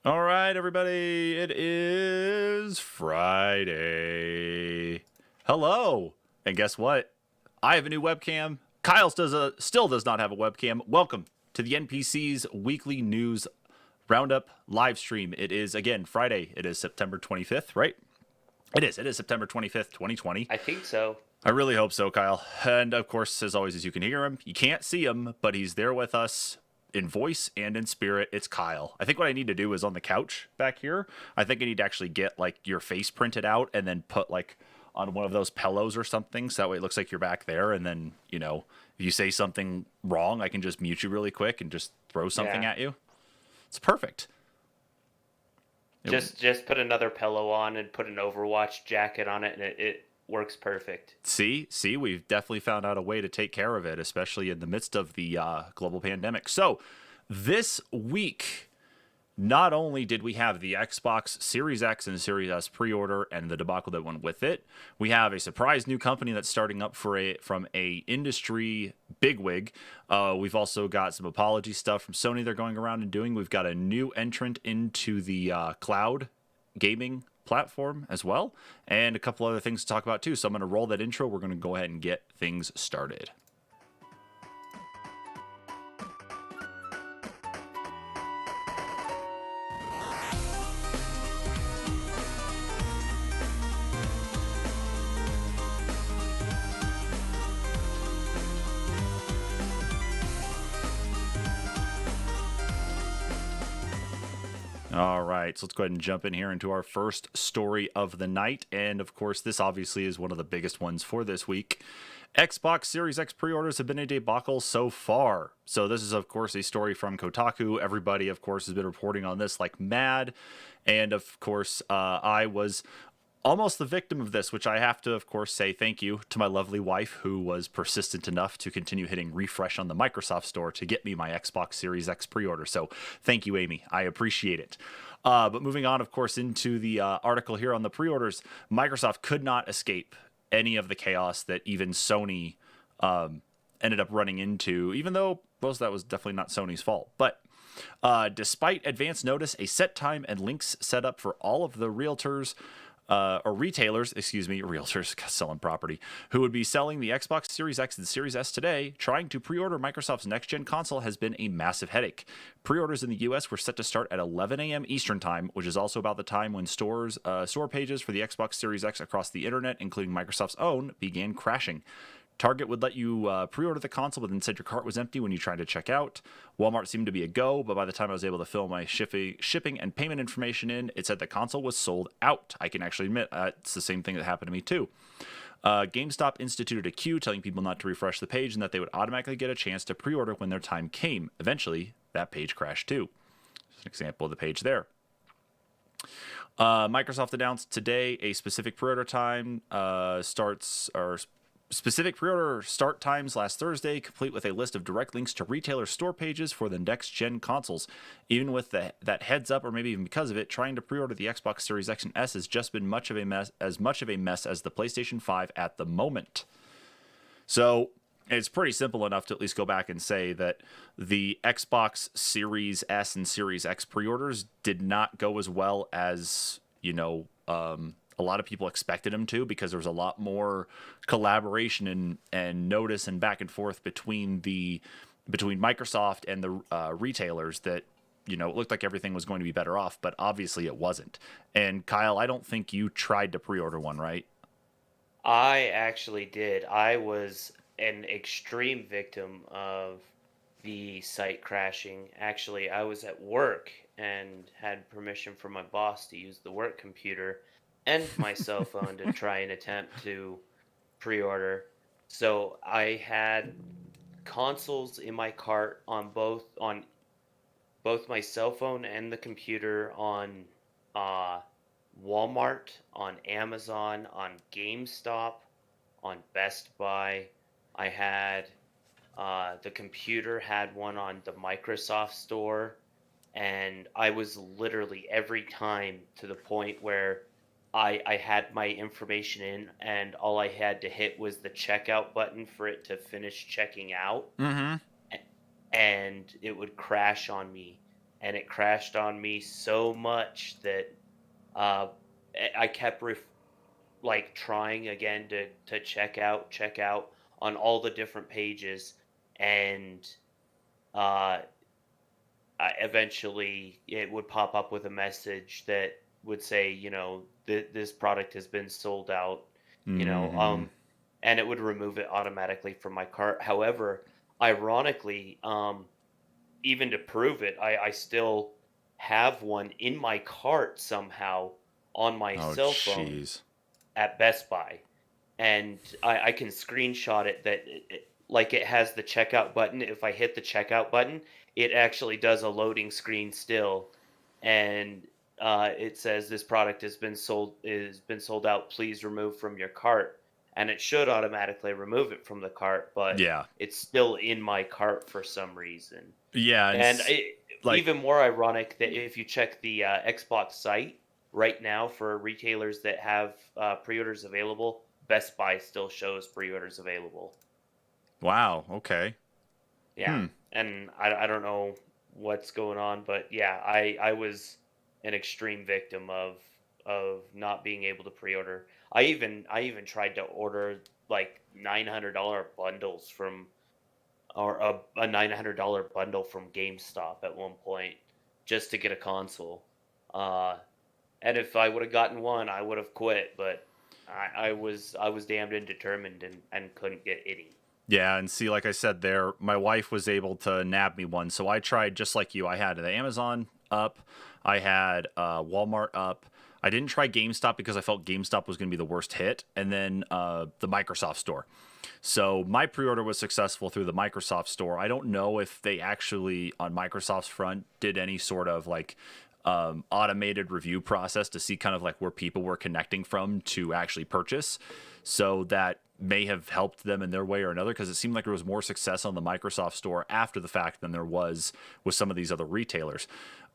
All right, everybody, it is Friday. Hello. And guess what? I have a new webcam. Kyle still does not have a webcam. Welcome to the NPCs weekly news roundup live stream. It is, again, Friday. It is September 25th, right? It is. It is September 25th, 2020. I think so. I really hope so, Kyle. And of course, as always, as you can hear him, you can't see him, but he's there with us in voice and in spirit. It's Kyle. I think what I need to do is on the couch back here, I think I need to actually get like your face printed out and then put like on one of those pillows or something. So that way it looks like you're back there. And then, if you say something wrong, I can just mute you really quick and just throw something Yeah. at you. It's perfect. It, Just put another pillow on and put an Overwatch jacket on it, and it works perfect. See, we've definitely found out a way to take care of it, especially in the midst of the global pandemic. So, this week, not only did we have the Xbox Series X and Series S pre-order and the debacle that went with it, we have a surprise new company that's starting up from a industry bigwig. We've also got some apology stuff from Sony they're going around and doing. We've got a new entrant into the cloud gaming platform as well, and a couple other things to talk about too. So I'm going to roll that intro. We're going to go ahead and get things started. All right, so let's go ahead and jump in here into our first story of the night. And of course, this obviously is one of the biggest ones for this week. Xbox Series X pre orders have been a debacle so far. So, this is, of course, a story from Kotaku. Everybody, of course, has been reporting on this like mad. And of course, I was almost the victim of this, which I have to, of course, say thank you to my lovely wife who was persistent enough to continue hitting refresh on the Microsoft Store to get me my Xbox Series X pre order. So thank you, Amy. I appreciate it. But moving on, of course, into the article here on the pre orders, Microsoft could not escape any of the chaos that even Sony ended up running into, even though most of that was definitely not Sony's fault. But despite advance notice, a set time and links set up for all of the or retailers, realtors selling property, who would be selling the Xbox Series X and Series S today, trying to pre-order Microsoft's next-gen console has been a massive headache. Pre-orders in the U.S. were set to start at 11 a.m. Eastern Time, which is also about the time when store pages for the Xbox Series X across the internet, including Microsoft's own, began crashing. Target would let you pre-order the console, but then said your cart was empty when you tried to check out. Walmart seemed to be a go, but by the time I was able to fill my shipping and payment information in, it said the console was sold out. I can actually admit it's the same thing that happened to me too. GameStop instituted a queue telling people not to refresh the page and that they would automatically get a chance to pre-order when their time came. Eventually, that page crashed too. Just an example of the page there. Microsoft announced today a specific pre-order time specific pre-order start times last Thursday, complete with a list of direct links to retailer store pages for the next-gen consoles. Even with that heads up, or maybe even because of it, trying to pre-order the Xbox Series X and S has just been much of a mess as the PlayStation 5 at the moment. So it's pretty simple enough to at least go back and say that the Xbox Series S and Series X pre-orders did not go as well as, a lot of people expected them to, because there was a lot more collaboration and notice and back and forth between Microsoft and the retailers that it looked like everything was going to be better off, but obviously it wasn't. And Kyle, I don't think you tried to pre-order one, right? I actually did. I was an extreme victim of the site crashing. Actually, I was at work and had permission from my boss to use the work computer and my cell phone to try and attempt to pre-order. So I had consoles in my cart on both my cell phone and the computer on uh, Walmart, on Amazon, on GameStop, on Best Buy. I had the computer had one on the Microsoft Store, and I was literally every time to the point where I had my information in, and all I had to hit was the checkout button for it to finish checking out, Mm-hmm. and it would crash on me. and it crashed on me so much that uh, I kept like trying again to check out on all the different pages, and uh, eventually it would pop up with a message that would say, this product has been sold out, you know, Hmm. um, and it would remove it automatically from my cart. However, ironically, even to prove it, I still have one in my cart somehow on my Oh, cell phone jeez. at Best Buy, and I can screenshot it that like it has the checkout button. If I hit the checkout button, it actually does a loading screen still, and it says this product has been sold out. Please remove from your cart, and it should automatically remove it from the cart, but Yeah. it's still in my cart for some reason. Yeah, and And like, even more ironic that if you check the Xbox site right now for retailers that have pre-orders available, Best Buy still shows pre-orders available. wow, okay. Yeah, Hmm. and I don't know what's going on, but yeah, I was an extreme victim of not being able to pre-order. I even tried to order like $900 bundles from or a $900 bundle from GameStop at one point just to get a console. Uh, and if I would have gotten one, I would have quit. But I was damned and determined and couldn't get any. Yeah, and see, like I said there, my wife was able to nab me one. So I tried just like you. I had the Amazon up, I had Walmart up. I didn't try GameStop because I felt GameStop was going to be the worst hit, and then the Microsoft Store. So my pre-order was successful through the Microsoft Store. I don't know if they actually on Microsoft's front did any sort of like automated review process to see kind of like where people were connecting from to actually purchase. So that may have helped them in their way or another because it seemed like there was more success on the Microsoft Store after the fact than there was with some of these other retailers.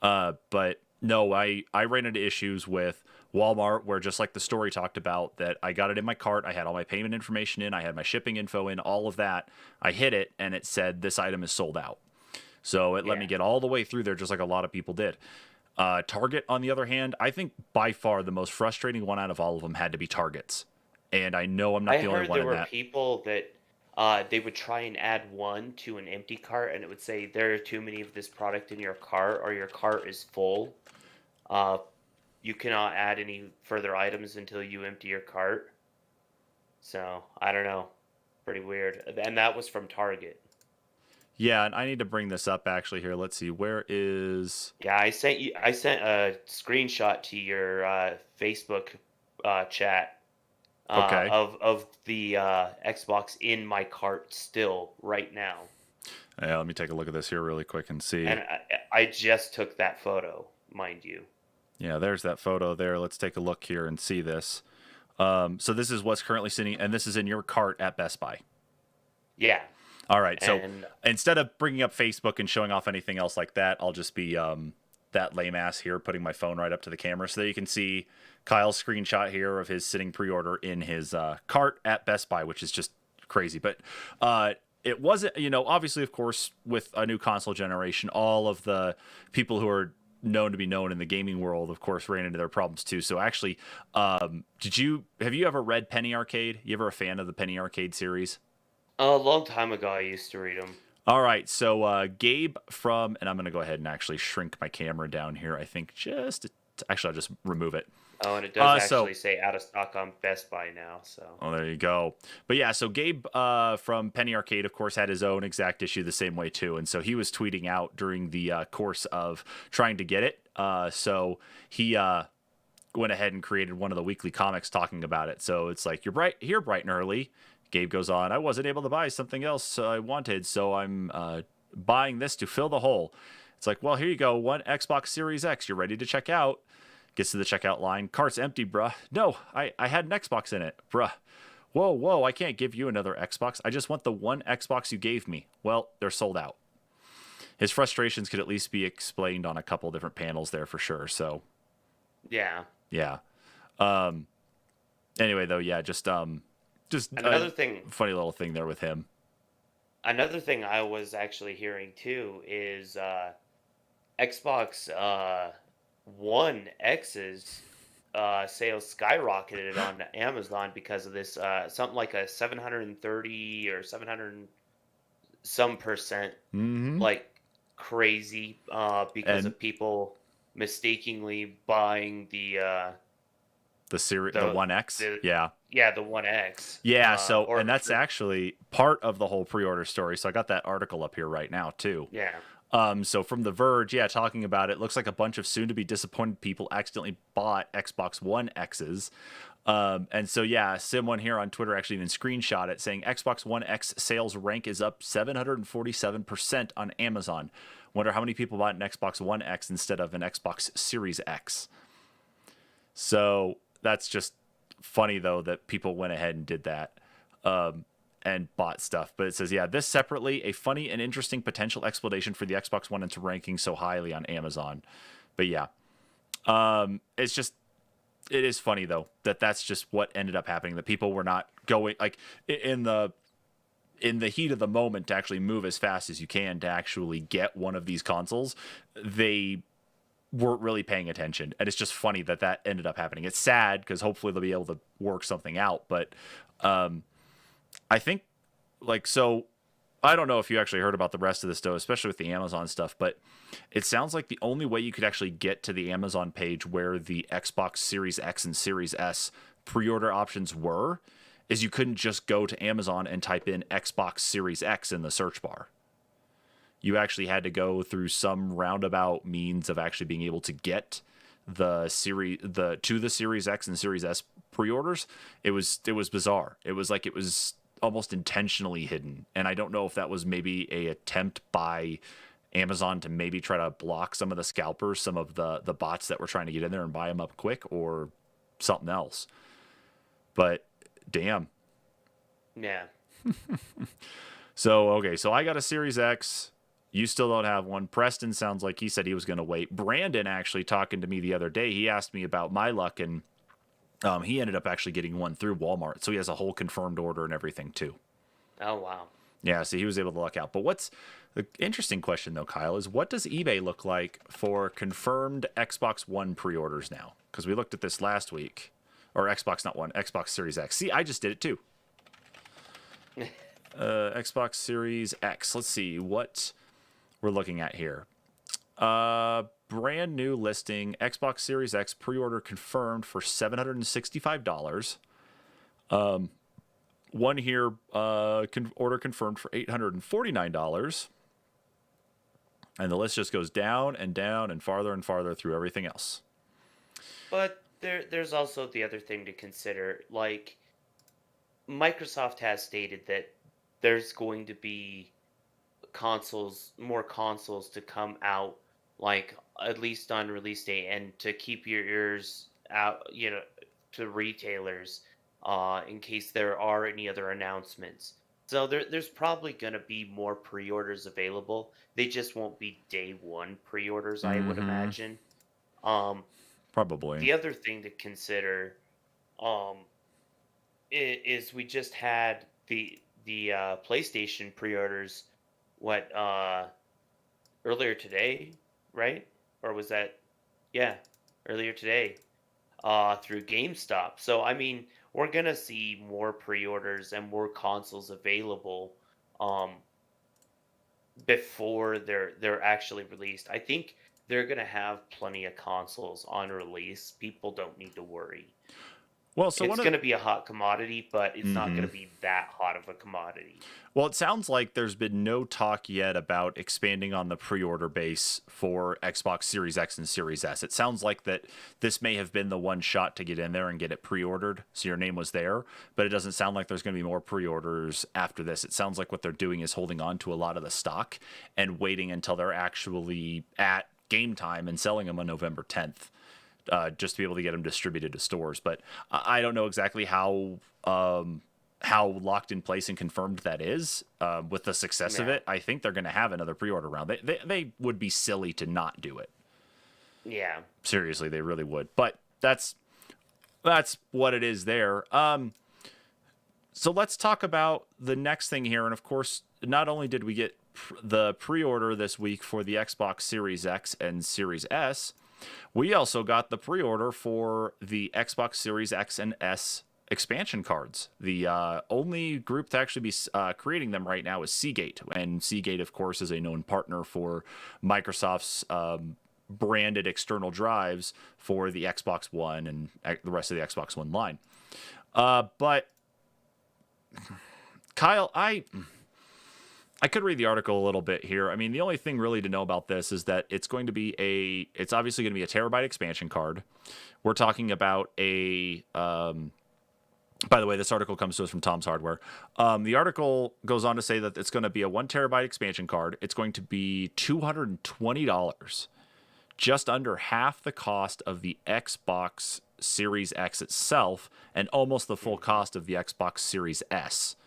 But no, I ran into issues with Walmart where just like the story talked about that I got it in my cart, I had all my payment information in, I had my shipping info in, all of that. I hit it and it said this item is sold out. So it let me Yeah, get all the way through there just like a lot of people did. Target, on the other hand, I think by far the most frustrating one out of all of them had to be Target's. And I know I'm I not the only heard one there in were that. people that they would try and add one to an empty cart, and it would say there are too many of this product in your cart, or your cart is full. Uh, you cannot add any further items until you empty your cart. So I don't know, pretty weird. And that was from Target. Yeah, and I need to bring this up actually here. Let's see. Where is. Yeah, I sent a screenshot to your Facebook chat Okay. of the Xbox in my cart still right now, Yeah, let me take a look at this here really quick and see. and I just took that photo, mind you. Yeah, there's that photo there. Let's take a look here and see this. So this is what's currently sitting, and this is in your cart at Best Buy. Yeah, All right. So and instead of bringing up Facebook and showing off anything else like that, I'll just be that lame ass here, putting my phone right up to the camera so that you can see Kyle's screenshot here of his sitting pre-order in his cart at Best Buy, which is just crazy. But it wasn't, obviously, of course, with a new console generation, all of the people who are known to be known in the gaming world, of course, ran into their problems too. So actually, have you ever read Penny Arcade? You ever a fan of the Penny Arcade series? a long time ago I used to read them. All right, so Gabe from, and I'm going to go ahead and actually shrink my camera down here. I think actually, I'll just remove it. Oh, and it does So, actually say out of stock on Best Buy now. So oh, there you go. But yeah, so Gabe from Penny Arcade, of course, had his own exact issue the same way too, and so he was tweeting out during the course of trying to get it. So he went ahead and created one of the weekly comics talking about it. So it's like you're here bright and early. Gabe goes on, I wasn't able to buy something else I wanted, so I'm buying this to fill the hole. It's like, well, here you go, one Xbox Series X. You're ready to check out. Gets to the checkout line. Cart's empty, bruh. No, I had an Xbox in it, bruh. Whoa, I can't give you another Xbox. I just want the one Xbox you gave me. Well, they're sold out. His frustrations could at least be explained on a couple different panels there for sure. So, yeah. yeah. Um, anyway, though, yeah, just a Another thing funny little thing there with him. Another thing I was actually hearing too is Xbox One X's sales skyrocketed on Amazon because of this something like a 730 or 700 some percent Mm-hmm. like crazy because And of people mistakenly buying the the One X, the yeah. yeah, the One X Yeah, so and that's or actually part of the whole pre-order story. So I got that article up here right now too. yeah. So from The Verge, yeah, talking about it, looks like a bunch of soon-to-be disappointed people accidentally bought Xbox One X's. And so yeah, someone here on Twitter actually even screenshot it saying Xbox One X sales rank is up 747% on Amazon. Wonder how many people bought an Xbox One X instead of an Xbox Series X. So that's just funny though that people went ahead and did that. And bought stuff. But it says, yeah, this separately, a funny and interesting potential explanation for the Xbox One into ranking so highly on Amazon. But yeah, it's just, it is funny though that that's just what ended up happening. That people were not going like in the heat of the moment to actually move as fast as you can to actually get one of these consoles. They weren't really paying attention, and it's just funny that that ended up happening. It's sad because hopefully they'll be able to work something out, but I think like so I don't know if you actually heard about the rest of this though, especially with the Amazon stuff, but it sounds like the only way you could actually get to the Amazon page where the Xbox Series X and Series S pre-order options were is you couldn't just go to Amazon and type in Xbox Series X in the search bar. You actually had to go through some roundabout means of actually being able to get the Series X and Series S pre-orders. It was bizarre. It was like it was almost intentionally hidden, and I don't know if that was maybe a attempt by Amazon to maybe try to block some of the scalpers, some of the bots that were trying to get in there and buy them up quick, or something else. But damn. Yeah. So okay, so I got a Series X. You still don't have one. Preston sounds like he said he was going to wait. Brandon actually talking to me the other day. He asked me about my luck, and he ended up actually getting one through Walmart. So he has a whole confirmed order and everything too. Oh wow. Yeah, so he was able to luck out. But what's the interesting question though, Kyle, is what does eBay look like for confirmed Xbox One pre-orders now? Because we looked at this last week, or Xbox not One, Xbox Series X. See, I just did it too. Xbox Series X. Let's see what we're looking at here. Brand new listing Xbox Series X pre-order confirmed for $765. One here order confirmed for $849. And the list just goes down and farther through everything else. But there's also the other thing to consider. Like Microsoft has stated that there's going to be more consoles to come out, like at least on release day, and to keep your ears out, to retailers, in case there are any other announcements. So there's probably going to be more pre-orders available. They just won't be day one pre-orders, I would Mm-hmm. imagine. Um, Probably. the other thing to consider, um, is we just had the PlayStation pre-orders, what earlier today, right? Or was that, yeah, earlier today, through GameStop. So I mean, we're gonna see more pre-orders and more consoles available, um, before they're actually released. I think they're gonna have plenty of consoles on release. People don't need to worry. Well, so It's one of gonna be a hot commodity, but it's not mm-hmm. gonna be that hot of a commodity. Well, it sounds like there's been no talk yet about expanding on the pre-order base for Xbox Series X and Series S. It sounds like that this may have been the one shot to get in there and get it pre-ordered, so your name was there, but it doesn't sound like there's going to be more pre-orders after this. It sounds like what they're doing is holding on to a lot of the stock and waiting until they're actually at game time and selling them on November 10th. Just to be able to get them distributed to stores, but I don't know exactly how locked in place and confirmed that is. With the success of Yeah, it, I think they're going to have another pre-order round. They would be silly to not do it. yeah. Seriously, they really would. But that's what it is there. So let's talk about the next thing here. And of course, not only did we get the pre-order this week for the Xbox Series X and Series S, we also got the pre-order for the Xbox Series X and S expansion cards. The only group to actually be creating them right now is Seagate, and Seagate, of course, is a known partner for Microsoft's branded external drives for the Xbox One and the rest of the Xbox One line. But Kyle, I could read the article a little bit here. I mean, the only thing really to know about this is that it's obviously going to be a terabyte expansion card. We're talking about by the way, this article comes to us from Tom's Hardware. The article goes on to say that it's going to be a 1 terabyte expansion card. It's going to be $220, just under half the cost of the Xbox Series X itself, and almost the full cost of the Xbox Series S.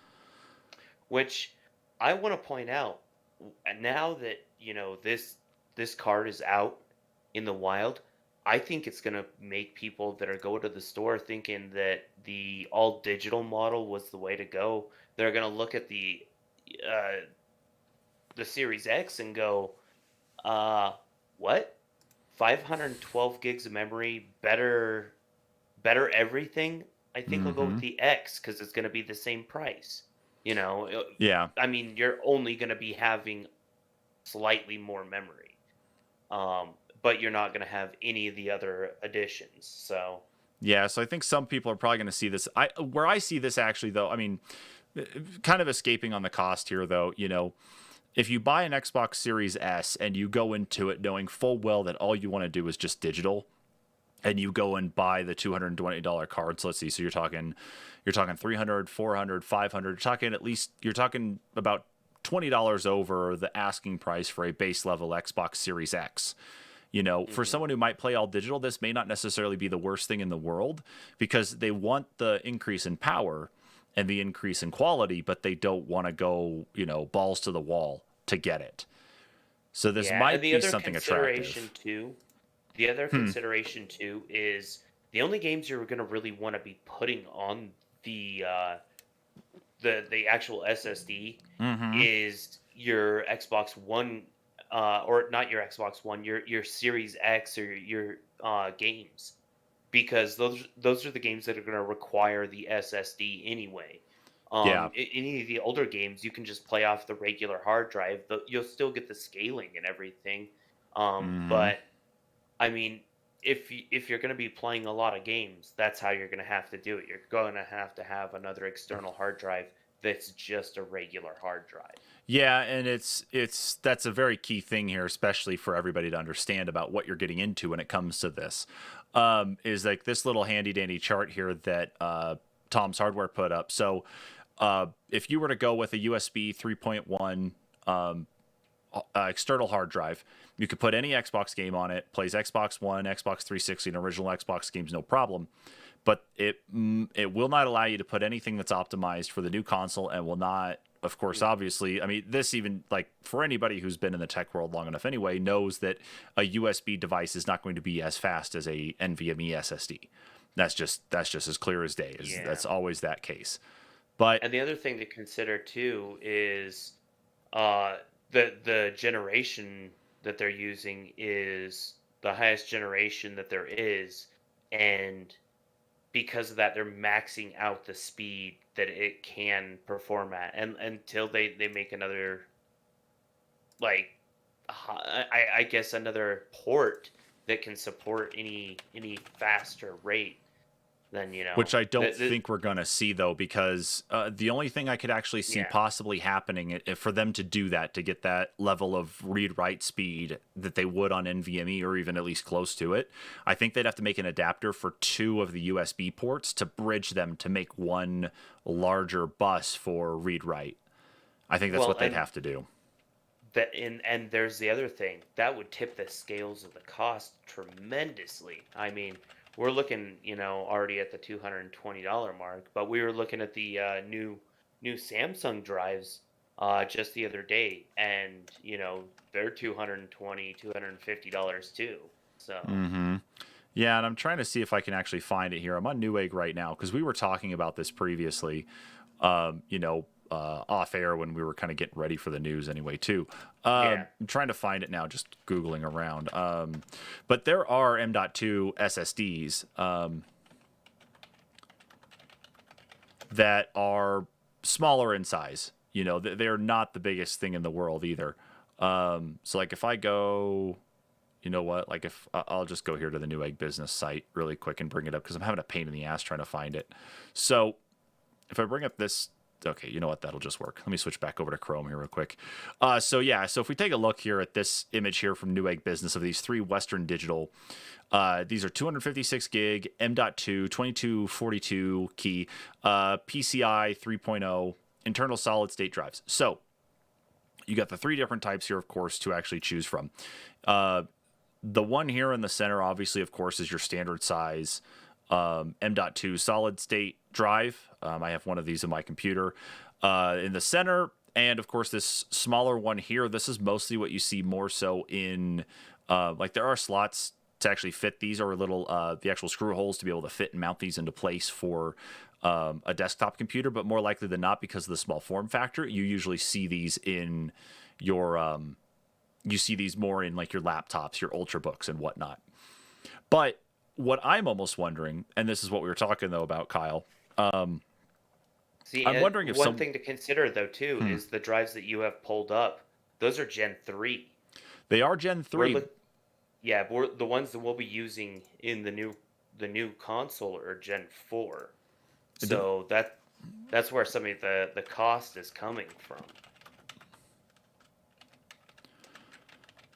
Which I want to point out, now that this card is out in the wild, I think it's gonna make people that are going to the store thinking that the all digital model was the way to go. They're gonna look at the Series X and go, what? 512 gigs of memory, better everything. I think I'll go with the X because it's gonna be the same price. Yeah. I mean, you're only going to be having slightly more memory, but you're not going to have any of the other additions. So Yeah, so I think some people are probably going to see this. Where I see this actually, though, I mean, kind of escaping on the cost here, though, if you buy an Xbox Series S and you go into it knowing full well that all you want to do is just digital, and you go and buy the $220 cards, let's see, so you're talking 300, 400, 500, you're talking about $20 over the asking price for a base level Xbox Series X. For someone who might play all digital, this may not necessarily be the worst thing in the world, because they want the increase in power and the increase in quality, but they don't want to go, balls to the wall to get it. So this might be something attractive. The other consideration too is the only games you're going to really want to be putting on the actual SSD is your Xbox One, or not your Xbox One, your Series X or your games, because those are the games that are going to require the SSD anyway. Any of the older games you can just play off the regular hard drive, but you'll still get the scaling and everything. But I mean, if you're going to be playing a lot of games, that's how you're going to have to do it. You're going to have another external hard drive that's just a regular hard drive. Yeah, and that's a very key thing here, especially for everybody to understand about what you're getting into when it comes to this. Is like this little handy dandy chart here that Tom's Hardware put up. So if you were to go with a USB 3.1 external hard drive, you could put any Xbox game on it, plays Xbox One, Xbox 360, and original Xbox games, no problem. But it will not allow you to put anything that's optimized for the new console, and will not, of course, obviously. I mean, this even, like, for anybody who's been in the tech world long enough anyway, knows that a USB device is not going to be as fast as a NVMe SSD. That's just as clear as day. That's always that case. And the other thing to consider too is the generation that they're using is the highest generation that there is, and because of that, they're maxing out the speed that it can perform at, and until they make another, like, I guess another port that can support any faster rate. Then, which I don't think we're going to see, though, because the only thing I could actually see possibly happening for them to do that, to get that level of read-write speed that they would on NVMe, or even at least close to it, I think they'd have to make an adapter for 2 of the USB ports to bridge them to make one larger bus for read-write. I think that's what they'd have to do. And there's the other thing. That would tip the scales of the cost tremendously. I mean, we're looking, already at the $220 mark, but we were looking at the new Samsung drives just the other day, and they're $220, $250 too. So. Yeah, and I'm trying to see if I can actually find it here. I'm on Newegg right now because we were talking about this previously. off air when we were kind of getting ready for the news anyway too. Yeah. I'm trying to find it now, just Googling around. But there are M.2 SSDs that are smaller in size. You know, they're not the biggest thing in the world either. So like if I go, you know what, like if I'll just go here to the Newegg business site really quick and bring it up because I'm having a pain in the ass trying to find it. So if I bring up this, okay, you know what, that'll just work. Let me switch back over to Chrome here real quick. So if we take a look here at this image here from Newegg Business of these three Western Digital, these are 256 gig, M.2, 2242 key, PCI 3.0, internal solid state drives. So you got the three different types here, of course, to actually choose from. The one here in the center, obviously, of course, is your standard size M.2 solid state drive. I have one of these in my computer. In the center, and of course, this smaller one here, this is mostly what you see more so in, like there are slots to actually fit these, or little, the actual screw holes to be able to fit and mount these into place for a desktop computer, but more likely than not, because of the small form factor, you usually see these in your, you see these more in like your laptops, your ultrabooks and whatnot. But what I'm almost wondering, and this is what we were talking though about, Kyle, See, I'm wondering if one thing to consider though too Hmm. is the drives that you have pulled up. Those are Gen 3. They are Gen 3. The ones that we'll be using in the new console are Gen 4. So that's where some of the cost is coming from.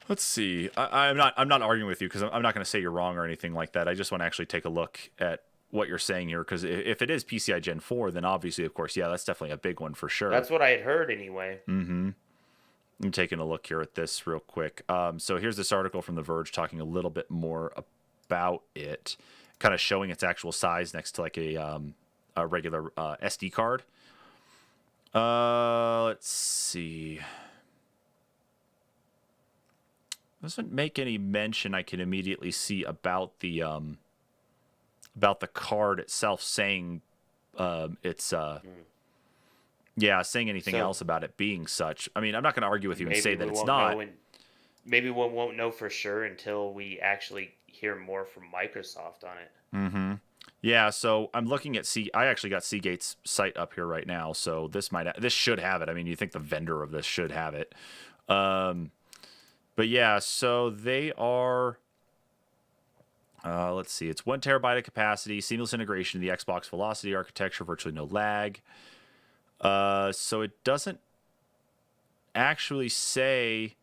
Let's see. I'm not arguing with you because I'm not going to say you're wrong or anything like that. I just want to actually take a look at what you're saying here, because if it is PCI Gen 4, then obviously, of course, yeah, that's definitely a big one for sure. That's what I had heard anyway. Mm-hmm. I'm taking a look here at this real quick. So here's this article from The Verge talking a little bit more about it, kind of showing its actual size next to like a regular SD card. Let's see. Doesn't make any mention I can immediately see about the card itself saying it's saying anything else about it being such. I mean, I'm not going to argue with you and say that it's not. Maybe we won't know for sure until we actually hear more from Microsoft on it. Mm-hmm. Yeah, so I'm looking at I actually got Seagate's site up here right now, so this should have it. I mean, you think the vendor of this should have it. But yeah, so they are, let's see, it's 1 terabyte of capacity, seamless integration in the Xbox Velocity architecture, virtually no lag. So it doesn't actually say,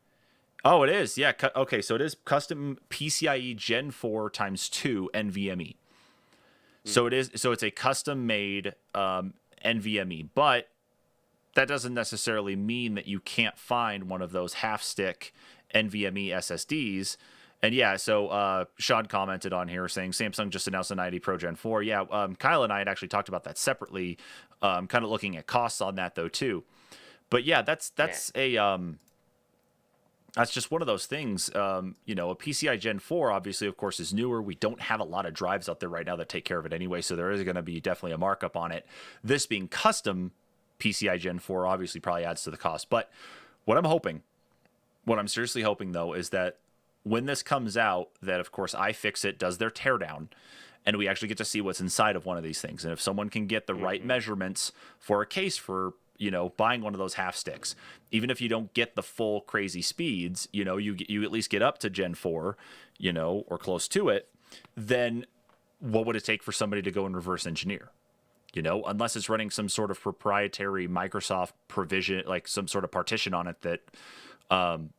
oh, it is, yeah, okay, so it is custom PCIe Gen 4 times 2 NVMe. So it's a custom made NVMe, but that doesn't necessarily mean that you can't find one of those half stick NVMe SSDs. And yeah, so Sean commented on here saying Samsung just announced the 90 Pro Gen 4. Yeah, Kyle and I had actually talked about that separately, kind of looking at costs on that though too. But yeah, that's just one of those things. You know, a PCI Gen 4 obviously, of course, is newer. We don't have a lot of drives out there right now that take care of it anyway, so there is going to be definitely a markup on it. This being custom PCI Gen 4 obviously probably adds to the cost. But what I'm seriously hoping though, is that when this comes out, that of course iFixit does their teardown, and we actually get to see what's inside of one of these things. And if someone can get the right measurements for a case for, you know, buying one of those half sticks, even if you don't get the full crazy speeds, you know, you at least get up to Gen 4, you know, or close to it, then what would it take for somebody to go and reverse engineer? You know, unless it's running some sort of proprietary Microsoft provision, like some sort of partition on it that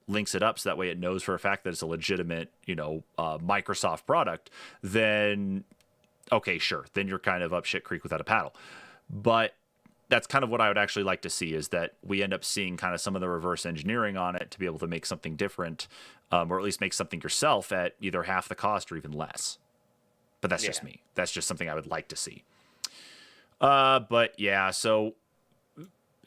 links it up so that way it knows for a fact that it's a legitimate, you know, Microsoft product, then okay, sure. Then you're kind of up shit creek without a paddle. But that's kind of what I would actually like to see, is that we end up seeing kind of some of the reverse engineering on it to be able to make something different, or at least make something yourself at either half the cost or even less. But that's just me. That's just something I would like to see. But yeah, so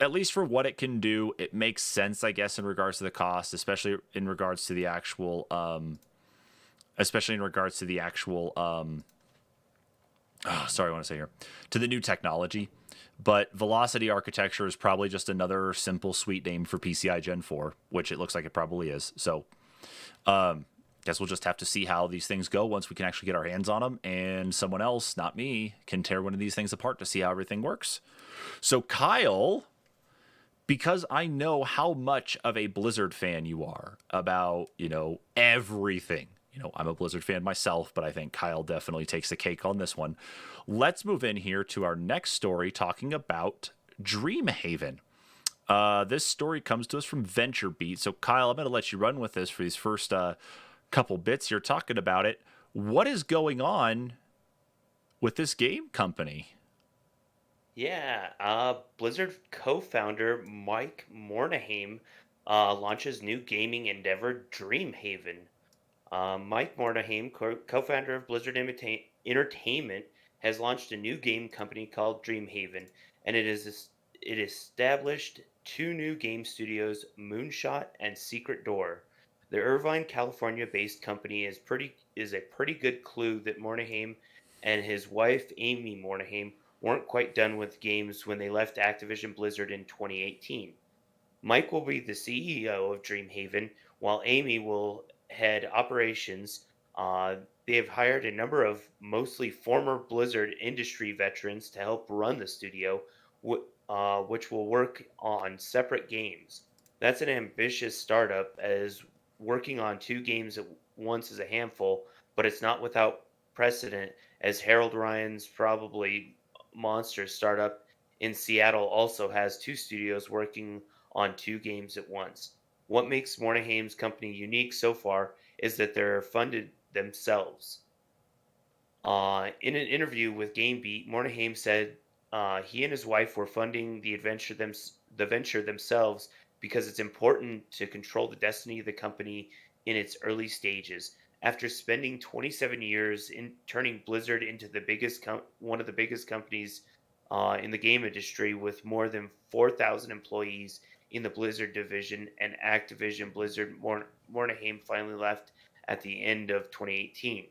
at least for what it can do, it makes sense, I guess, in regards to the cost, especially in regards to the actual, oh, sorry, I want to say here, to the new technology. But Velocity Architecture is probably just another simple, sweet name for PCI Gen 4, which it looks like it probably is. So, guess we'll just have to see how these things go once we can actually get our hands on them. And someone else, not me, can tear one of these things apart to see how everything works. So, Kyle, because I know how much of a Blizzard fan you are about, everything. I'm a Blizzard fan myself, but I think Kyle definitely takes the cake on this one. Let's move in here to our next story talking about Dreamhaven. This story comes to us from VentureBeat. So, Kyle, I'm going to let you run with this for these first couple bits. You're talking about it. What is going on with this game company? Yeah, Blizzard co-founder Mike Morhaime launches new gaming endeavor Dreamhaven. Mike Morhaime, co-founder of Blizzard Entertainment, has launched a new game company called Dreamhaven, and it established two new game studios, Moonshot and Secret Door. The Irvine, California-based company is a pretty good clue that Morhaime and his wife Amy Morhaime weren't quite done with games when they left Activision Blizzard in 2018. Mike will be the CEO of Dreamhaven, while Amy will head operations. They have hired a number of mostly former Blizzard industry veterans to help run the studio, which will work on separate games. That's an ambitious startup, as working on two games at once is a handful, but it's not without precedent, as Harold Ryan's probably monster startup in Seattle also has two studios working on two games at once. What makes Morniheime's company unique so far is that they're funded themselves. In an interview with GameBeat, Mornihaime said he and his wife were funding the venture themselves because it's important to control the destiny of the company in its early stages. After spending 27 years in turning Blizzard into one of the biggest companies in the game industry, with more than 4,000 employees in the Blizzard division, and Activision Blizzard, Mornheim finally left at the end of 2018.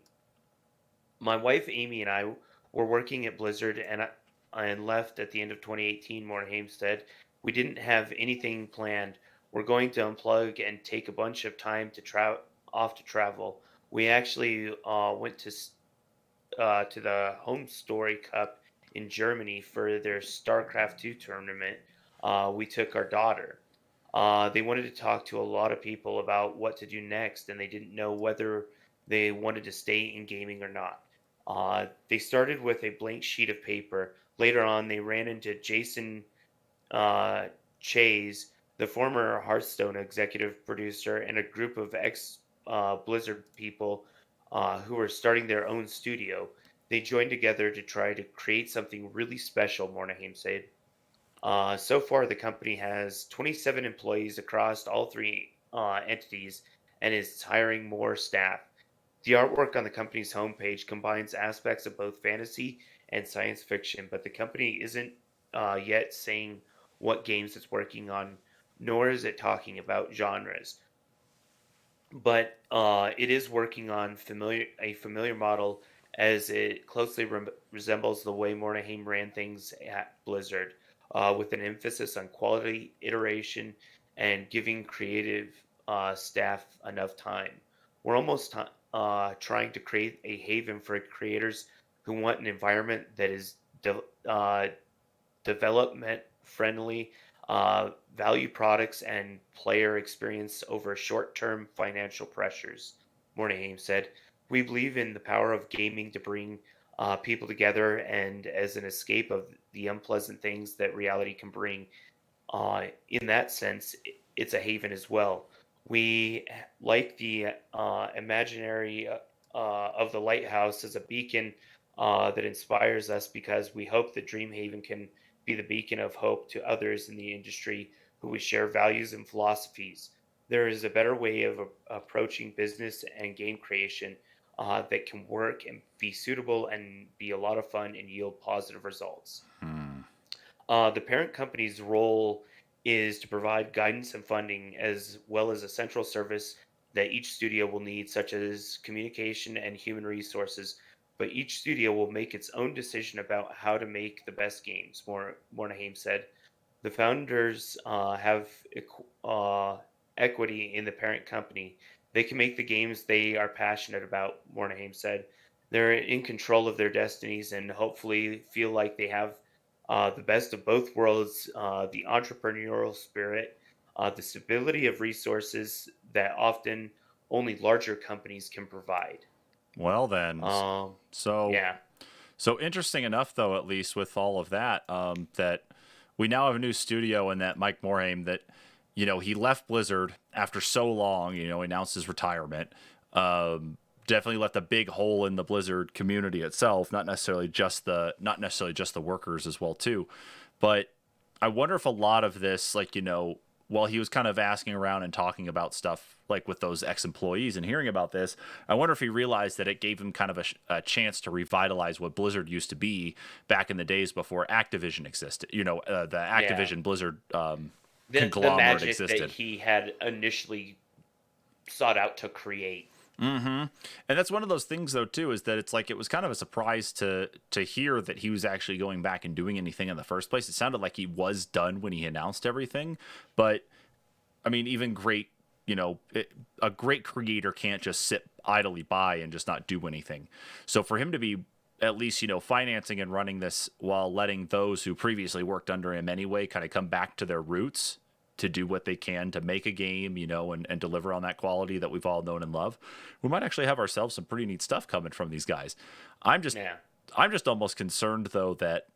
My wife Amy and I were working at Blizzard, and left at the end of 2018. Mornheim said, "We didn't have anything planned. We're going to unplug and take a bunch of time to travel. We actually went to the Home Story Cup in Germany for their StarCraft 2 tournament. We took our daughter. They wanted to talk to a lot of people about what to do next, and they didn't know whether they wanted to stay in gaming or not. They started with a blank sheet of paper. Later on, they ran into Jason uh, Chase, the former Hearthstone executive producer, and a group of ex Blizzard people who were starting their own studio. They joined together to try to create something really special," Mornheim said. So far, the company has 27 employees across all three entities and is hiring more staff. The artwork on the company's homepage combines aspects of both fantasy and science fiction, but the company isn't yet saying what games it's working on, nor is it talking about genres. But it is working on a familiar model, as it closely resembles the way Mornheim ran things at Blizzard, with an emphasis on quality, iteration, and giving creative staff enough time. We're almost trying to create a haven for creators who want an environment that is development friendly, value products, and player experience over short term financial pressures, Mornheim said. "We believe in the power of gaming to bring people together and as an escape of the unpleasant things that reality can bring. In that sense, it's a haven as well. We like the imaginary of the lighthouse as a beacon that inspires us, because we hope that Dreamhaven can be the beacon of hope to others in the industry who we share values and philosophies. There is a better way of approaching business and game creation that can work and be suitable and be a lot of fun and yield positive results." Hmm. The parent company's role is to provide guidance and funding, as well as a central service that each studio will need, such as communication and human resources. but each studio will make its own decision about how to make the best games. Mornheim said. The founders have equity in the parent company. They can make the games they are passionate about, Mornheim said. They're in control of their destinies and hopefully feel like they have the best of both worlds, the entrepreneurial spirit, the stability of resources that often only larger companies can provide. Well, then, Um, so yeah, so interesting enough, though, at least with all of that, that we now have a new studio, and that Mike Morhaime, that he left Blizzard after so long. Announced his retirement. Definitely left a big hole in the Blizzard community itself. Not necessarily just the workers as well too, but I wonder if a lot of this, like, while he was kind of asking around and talking about stuff like with those ex-employees and hearing about this, I wonder if he realized that it gave him kind of a chance to revitalize what Blizzard used to be back in the days before Activision existed. The yeah. Activision Blizzard The conglomerate magic that existed. he had initially sought out to create. And that's one of those things, though, too, is that it's like it was kind of a surprise to hear that he was actually going back and doing anything in the first place. It sounded like he was done when he announced everything, but I mean, even a great creator can't just sit idly by and just not do anything. So for him to be at least financing and running this while letting those who previously worked under him anyway kind of come back to their roots to do what they can to make a game, and deliver on that quality that we've all known and love, we might actually have ourselves some pretty neat stuff coming from these guys. I'm just Yeah. I'm just almost concerned, though, that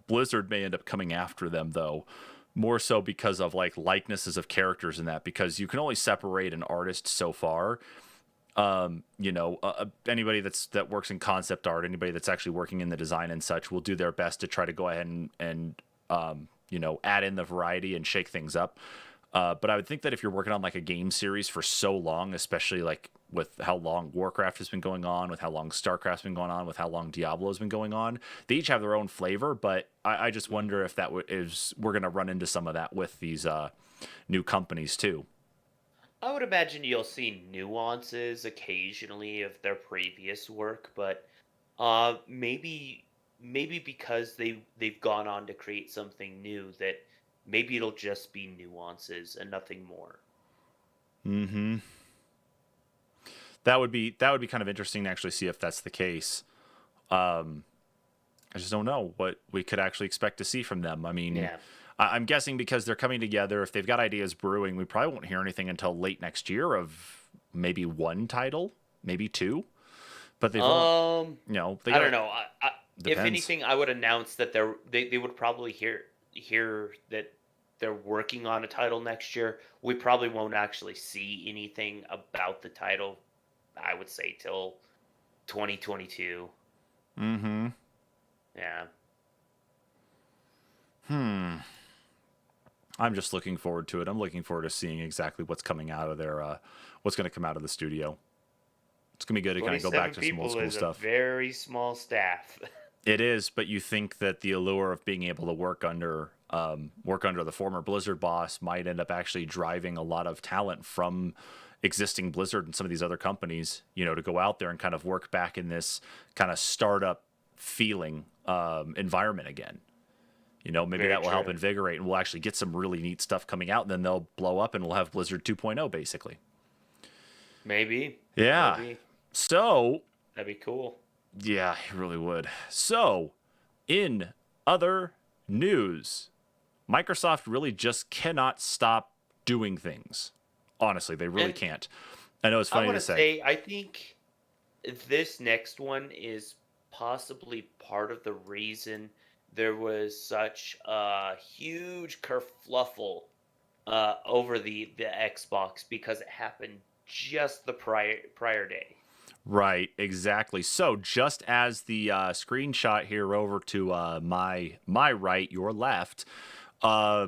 Blizzard may end up coming after them, though, more so because of like likenesses of characters in that, because you can only separate an artist so far. Anybody that works in concept art, anybody that's actually working in the design and such, will do their best to try to go ahead and add in the variety and shake things up. But I would think that if you're working on like a game series for so long, especially like with how long Warcraft has been going on, with how long Starcraft's been going on, with how long Diablo's been going on, they each have their own flavor. But I just wonder if we're going to run into some of that with these new companies too. I would imagine you'll see nuances occasionally of their previous work, but maybe because they've gone on to create something new, that maybe it'll just be nuances and nothing more. Mm-hmm. That would be kind of interesting to actually see if that's the case. I just don't know what we could actually expect to see from them. I mean, Yeah. I'm guessing because they're coming together, if they've got ideas brewing, we probably won't hear anything until late next year of maybe one title, maybe two. But they've all, they I don't got know. If depends. anything, I would announce that they would probably hear that they're working on a title next year. We probably won't actually see anything about the title, I would say, till 2022. Mm-hmm. Yeah. I'm just looking forward to it. I'm looking forward to seeing exactly what's coming out of what's going to come out of the studio. It's going to be good to kind of go back 27 to some old people school is a stuff. very small staff. It is, but you think that the allure of being able to work under the former Blizzard boss might end up actually driving a lot of talent from existing Blizzard and some of these other companies, to go out there and kind of work back in this kind of startup feeling environment again. Maybe Very that will help true. invigorate, and we'll actually get some really neat stuff coming out, and then they'll blow up and we'll have Blizzard 2.0 basically. Maybe. Yeah. Maybe. So, That'd be cool. yeah, it really would. So, in other news, Microsoft really just cannot stop doing things. Honestly, they really And can't. I know it's I funny want to to say. say, I think this next one is possibly part of the reason there was such a huge kerfluffle over the Xbox, because it happened just the prior day. Right, exactly. So, just as the screenshot here over to my right, your left, uh,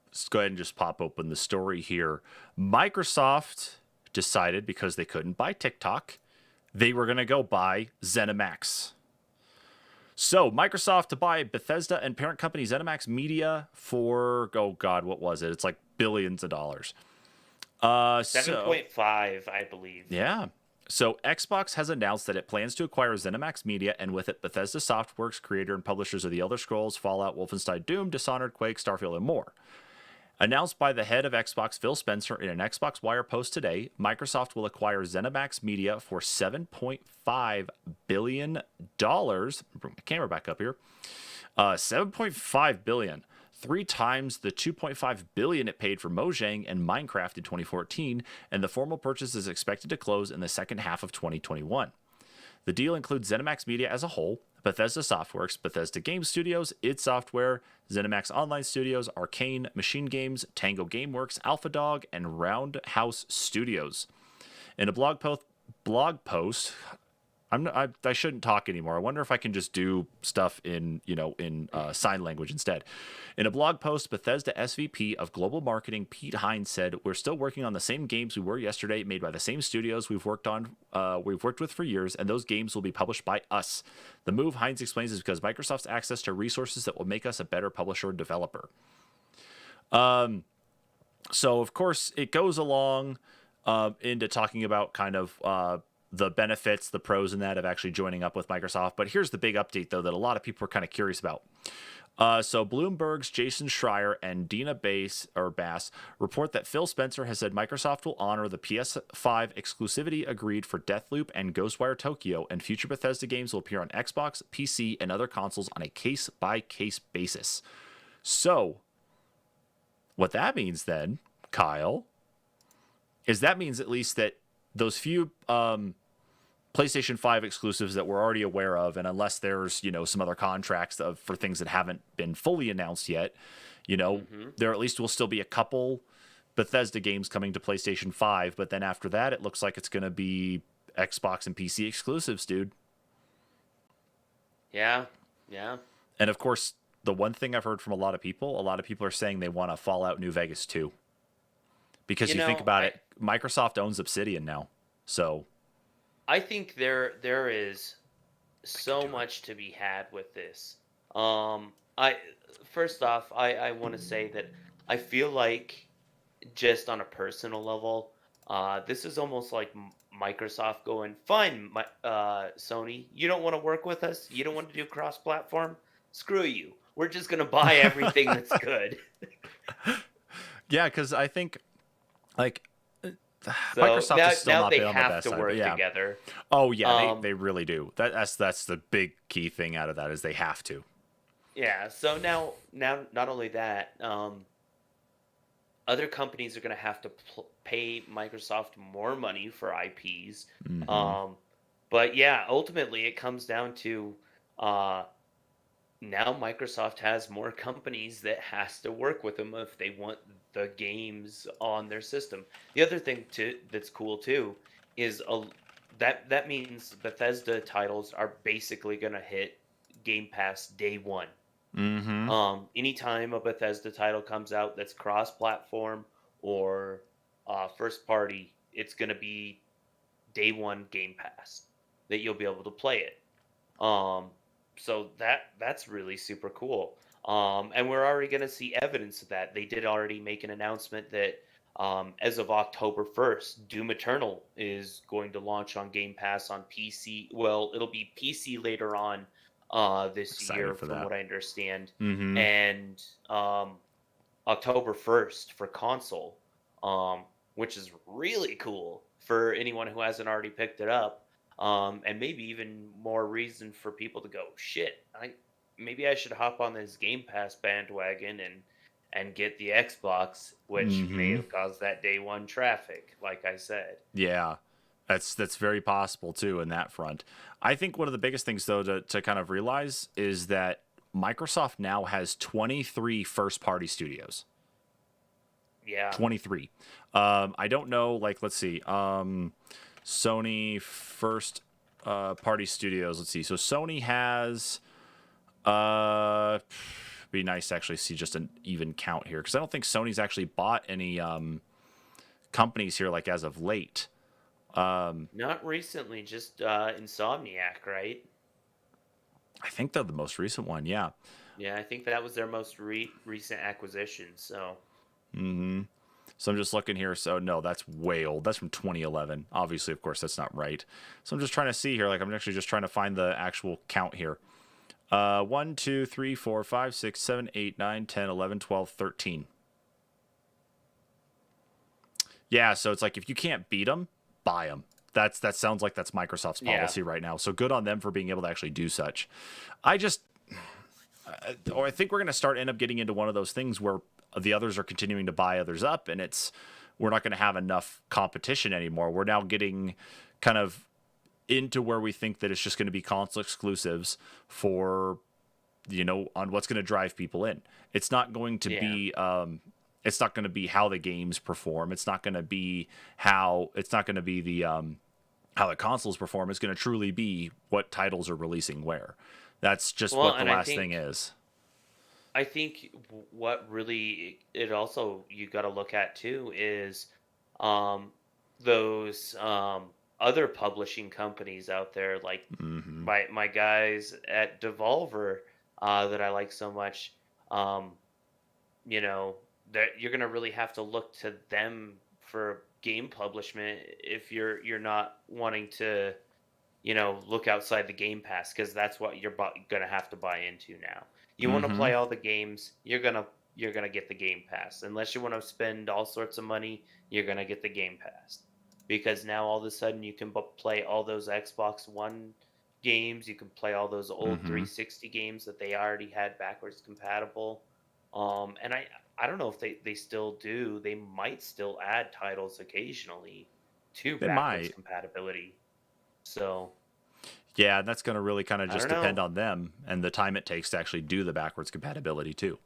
let's go ahead and just pop open the story here. Microsoft decided, because they couldn't buy TikTok, they were going to go buy ZeniMax. So, Microsoft to buy Bethesda and parent company ZeniMax Media for, oh God, what was it? It's like billions of dollars. So 7.5, I believe. yeah. So Xbox has announced that it plans to acquire ZeniMax Media, and with it, Bethesda Softworks, creator and publishers of The Elder Scrolls, Fallout, Wolfenstein, Doom, Dishonored, Quake, Starfield, and more. Announced by the head of Xbox, Phil Spencer, in an Xbox Wire post today, Microsoft will acquire ZeniMax Media for $7.5 billion. Bring my camera back up here. 7.5 billion, 3 times the 2.5 billion it paid for Mojang and Minecraft in 2014, and the formal purchase is expected to close in the second half of 2021. The deal includes ZeniMax Media as a whole, Bethesda Softworks, Bethesda Game Studios, id Software, ZeniMax Online Studios, Arcane, Machine Games, Tango Gameworks, AlphaDog, and Roundhouse Studios. In a blog post, I shouldn't talk anymore. I wonder if I can just do stuff in sign language instead. In a blog post, Bethesda SVP of Global Marketing Pete Hines said, "We're still working on the same games we were yesterday, made by the same studios we've worked with for years, and those games will be published by us. The move," Hines explains, "is because Microsoft's access to resources that will make us a better publisher and developer." So of course it goes along into talking about kind of the benefits, the pros in that of actually joining up with Microsoft. But here's the big update, though, that a lot of people are kind of curious about. So Bloomberg's Jason Schreier and Dina Bass report that Phil Spencer has said Microsoft will honor the PS5 exclusivity agreed for Deathloop and Ghostwire Tokyo, and future Bethesda games will appear on Xbox, PC, and other consoles on a case-by-case basis. So what that means then, Kyle, is that means at least that those few PlayStation 5 exclusives that we're already aware of, and unless there's, some other contracts for things that haven't been fully announced yet, there at least will still be a couple Bethesda games coming to PlayStation 5, but then after that, it looks like it's going to be Xbox and PC exclusives, dude. Yeah, yeah. And of course, the one thing I've heard from a lot of people are saying they want a Fallout New Vegas 2. Because you think about it, Microsoft owns Obsidian now. So I think there is so much to be had with this. I first off, I want to say that I feel like, just on a personal level, this is almost like Microsoft going, "Fine, Sony, you don't want to work with us, you don't want to do cross-platform. Screw you. We're just gonna buy everything that's good." Yeah, because I think like So Microsoft is still now not they been on the have best to side. work But yeah. together. Oh yeah, Um, they really do. That's the big key thing out of that is they have to. yeah. So now not only that, other companies are going to have to pay Microsoft more money for IPs. Mm-hmm. But yeah, ultimately it comes down to, uh, now Microsoft has more companies that has to work with them if they want the games on their system. The other thing too that's cool too is that means Bethesda titles are basically going to hit Game Pass day one. Mm-hmm. Anytime a Bethesda title comes out that's cross-platform or first party, it's going to be day one Game Pass that you'll be able to play it. Um, so that's really super cool. And we're already going to see evidence of that. They did already make an announcement that, as of October 1st, Doom Eternal is going to launch on Game Pass on PC. Well, it'll be PC later on this year, Excited for from that. what I understand, Mm-hmm. and October 1st for console, which is really cool for anyone who hasn't already picked it up. And maybe even more reason for people to go, shit, maybe I should hop on this Game Pass bandwagon and get the Xbox, which may Mm-hmm. have caused that day one traffic, like I said. Yeah. That's very possible too in that front. I think one of the biggest things though to kind of realize is that Microsoft now has 23 first party studios. Yeah. 23. I don't know, like let's see. Sony first party studios. Let's see. So Sony has be nice to actually see just an even count here because I don't think Sony's actually bought any companies here like as of late. Not recently, just Insomniac, right? I think they're the most recent one, yeah. Yeah, I think that was their most recent acquisition. So, Mm-hmm. So I'm just looking here. So no, that's way old. That's from 2011. Obviously, of course, that's not right. So I'm just trying to see here. Like I'm actually just trying to find the actual count here. 1, 2, 3, 4, 5, 6, 7, 8, 9, 10, 11, 12, 13. Yeah, so it's like if you can't beat them, buy them. That sounds like that's Microsoft's Yeah. policy right now. So good on them for being able to actually do such. I just, or I think we're going to end up getting into one of those things where the others are continuing to buy others up, and we're not going to have enough competition anymore. We're now getting kind of into where we think that it's just going to be console exclusives for, on what's going to drive people in. It's not going to Yeah. be it's not going to be how the games perform. It's not going to be how the how the consoles perform. It's going to truly be what titles are releasing where. That's just Well, what the and I last thing think is. I think what really it also you got to look at too is um, those other publishing companies out there, like Mm-hmm. my guys at Devolver that I like so much. Um, you know that you're gonna really have to look to them for game publishment if you're not wanting to look outside the Game Pass because that's what you're gonna have to buy into now. You want to Mm-hmm. play all the games, you're gonna get the Game Pass. Unless you want to spend all sorts of money, you're gonna get the Game Pass because now all of a sudden you can play all those Xbox One games. You can play all those old Mm-hmm. 360 games that they already had backwards compatible. And I don't know if they still do. They might still add titles occasionally to They backwards might. compatibility. So Yeah, and that's going to really kind of I just don't depend know. on them and the time it takes to actually do the backwards compatibility too.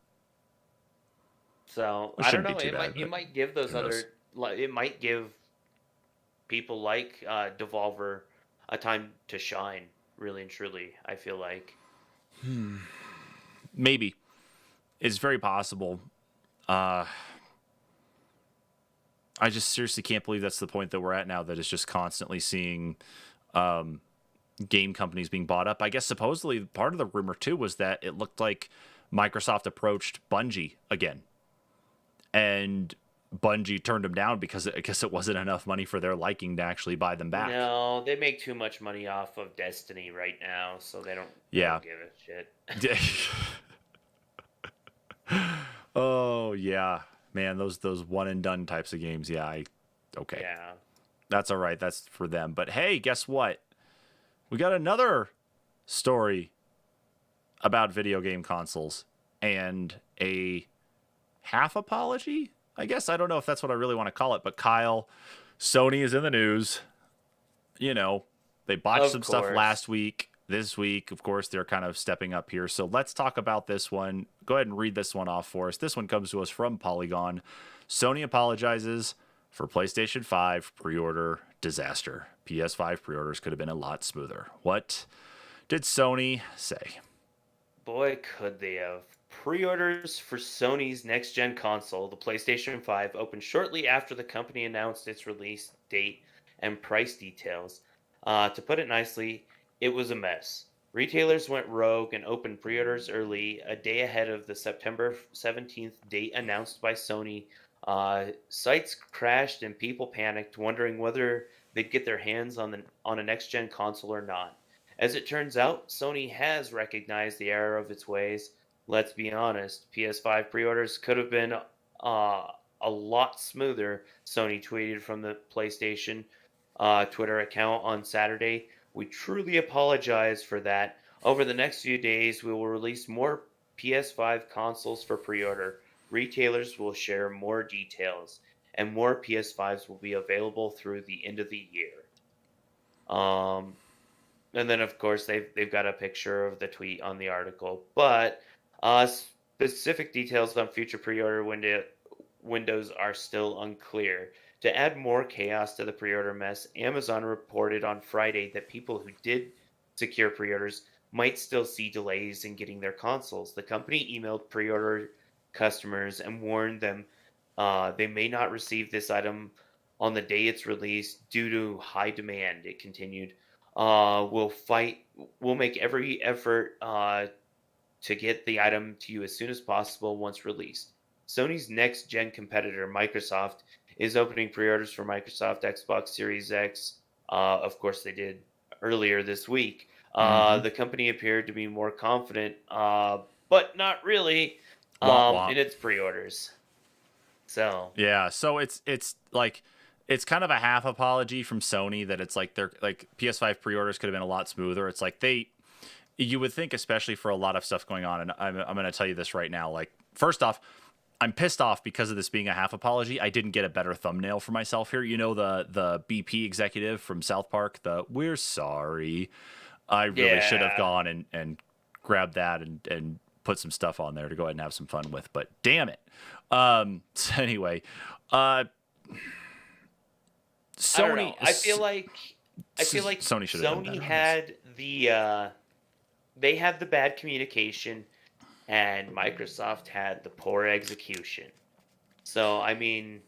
So Which I don't shouldn't be know. too It bad, might it but might give those who knows? other it might give people like Devolver a time to shine. Really and truly, I feel like. Maybe. It's very possible. Uh, I just seriously can't believe that's the point that we're at now. That it's just constantly seeing game companies being bought up. I guess supposedly part of the rumor too was that it looked like Microsoft approached Bungie again, and Bungie turned them down because I guess it wasn't enough money for their liking to actually buy them back. No, they make too much money off of Destiny right now, so they Yeah. don't give a shit. Oh yeah, man, those one and done types of games. Yeah, okay, Yeah. that's all right. That's for them. But hey, guess what? We got another story about video game consoles and a half apology. I guess I don't know if that's what I really want to call it, but Kyle, Sony is in the news. You know, they botched Of some stuff course. last week. This week, of course, they're kind of stepping up here. So let's talk about this one. Go ahead and read this one off for us. This one comes to us from Polygon. Sony apologizes for PlayStation 5 pre order disaster. PS5 pre orders could have been a lot smoother. What did Sony say? Boy, could they have. Pre orders for Sony's next gen console, the PlayStation 5, opened shortly after the company announced its release date and price details. To put it nicely, it was a mess. Retailers went rogue and opened pre orders early, a day ahead of the September 17th date announced by Sony. Sites crashed and people panicked, wondering whether they'd get their hands on a next gen console or not. As it turns out, Sony has recognized the error of its ways. Let's be honest, PS5 pre orders could have been a lot smoother, Sony tweeted from the PlayStation Twitter account on Saturday. We truly apologize for that. Over the next few days, we will release more PS5 consoles for pre order. Retailers will share more details, and more PS5s will be available through the end of the year. Um, and then, of course, they've got a picture of the tweet on the article, but specific details on future pre-order windows are still unclear. To add more chaos to the pre-order mess, Amazon reported on Friday that people who did secure pre-orders might still see delays in getting their consoles. The company emailed pre-order customers and warned them they may not receive this item on the day it's released due to high demand. It continued. We'll fight. We'll make every effort to get the item to you as soon as possible once released. Sony's next gen competitor, Microsoft, is opening pre-orders for Microsoft Xbox Series X. Of course, they did earlier this week. Mm-hmm. The company appeared to be more confident, but not really, Womp womp. in its pre-orders. So, Yeah, so it's like it's kind of a half apology from Sony that it's like they're like PS5 pre-orders could have been a lot smoother. It's like you would think, especially for a lot of stuff going on, and I'm going to tell you this right now. Like, first off, I'm pissed off because of this being a half apology. I didn't get a better thumbnail for myself here. You know, the BP executive from South Park, the "We're sorry." I really should have yeah. gone and grabbed that and put some stuff on there to go ahead and have some fun with. But damn it. So anyway, uh, I don't Sony know. I feel like Sony should have done Sony better on this. had they had the bad communication and Microsoft had the poor execution. So, I mean,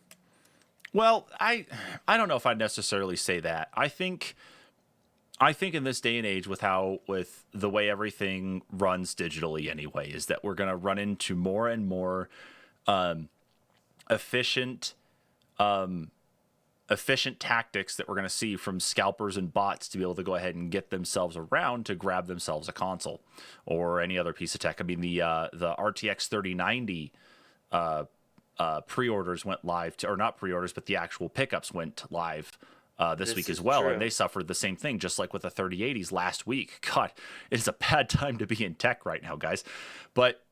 Well, I don't know if I'd necessarily say that. I think in this day and age with the way everything runs digitally anyway is that we're going to run into more and more um, efficient efficient tactics that we're going to see from scalpers and bots to be able to go ahead and get themselves around to grab themselves a console or any other piece of tech. I mean the RTX 3090 pre-orders went live or not pre-orders, but the actual pickups went live this this week as is well, and true. they suffered the same thing, just like with the 3080s last week. God, it is a bad time to be in tech right now, guys. But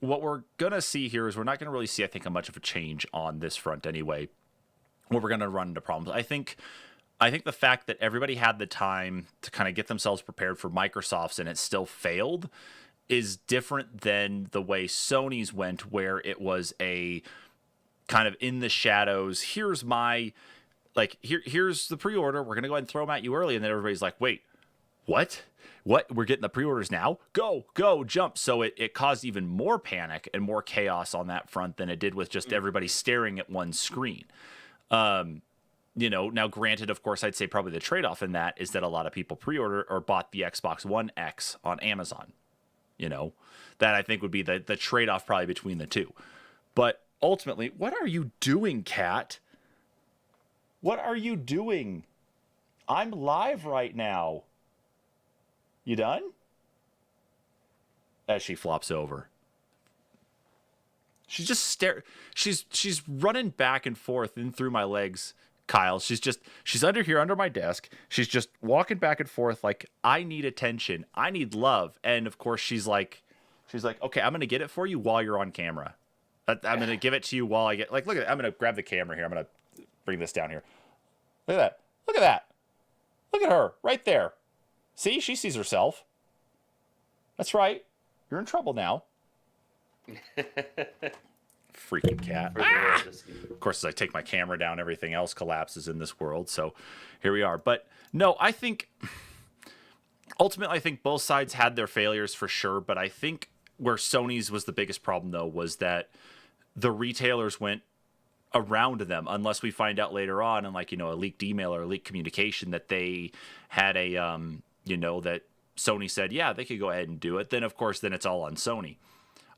what we're gonna see here is we're not gonna really see, I think, a much of a change on this front anyway. Where we're gonna run into problems, I think the fact that everybody had the time to kind of get themselves prepared for Microsoft's and it still failed is different than the way Sony's went, where it was a kind of in the shadows. Here's my here's the pre-order. We're gonna go ahead and throw them at you early, and then everybody's like, wait, what? What? We're getting the pre-orders now? Go, go, jump. So it caused even more panic and more chaos on that front than it did with just Mm. everybody staring at one screen. Now granted, of course, I'd say probably the trade-off in that is that a lot of people pre-order or bought the Xbox One X on Amazon. You know, that I think would be the trade-off probably between the two. But ultimately, what are you doing, Cat? What are you doing? I'm live right now. You done? As she flops over. She's just she's running back and forth in through my legs, Kyle. She's under here under my desk. She's just walking back and forth like I need attention. I need love. And of course she's like, "Okay, I'm going to get it for you while you're on camera. I'm going to give it to you while I get like look at I'm going to grab the camera here. I'm going to bring this down here. Look at that. Look at that. Look at her right there. See, she sees herself. That's right. You're in trouble now. Freaking cat. For the world to see. Of course, as I take my camera down, everything else collapses in this world. So here we are. But no, I think ultimately, I think both sides had their failures for sure. But I think where Sony's was the biggest problem, though, was that the retailers went around them unless we find out later on in like, a leaked email or a leaked communication that they had that Sony said, yeah, they could go ahead and do it. Then, of course, then it's all on Sony.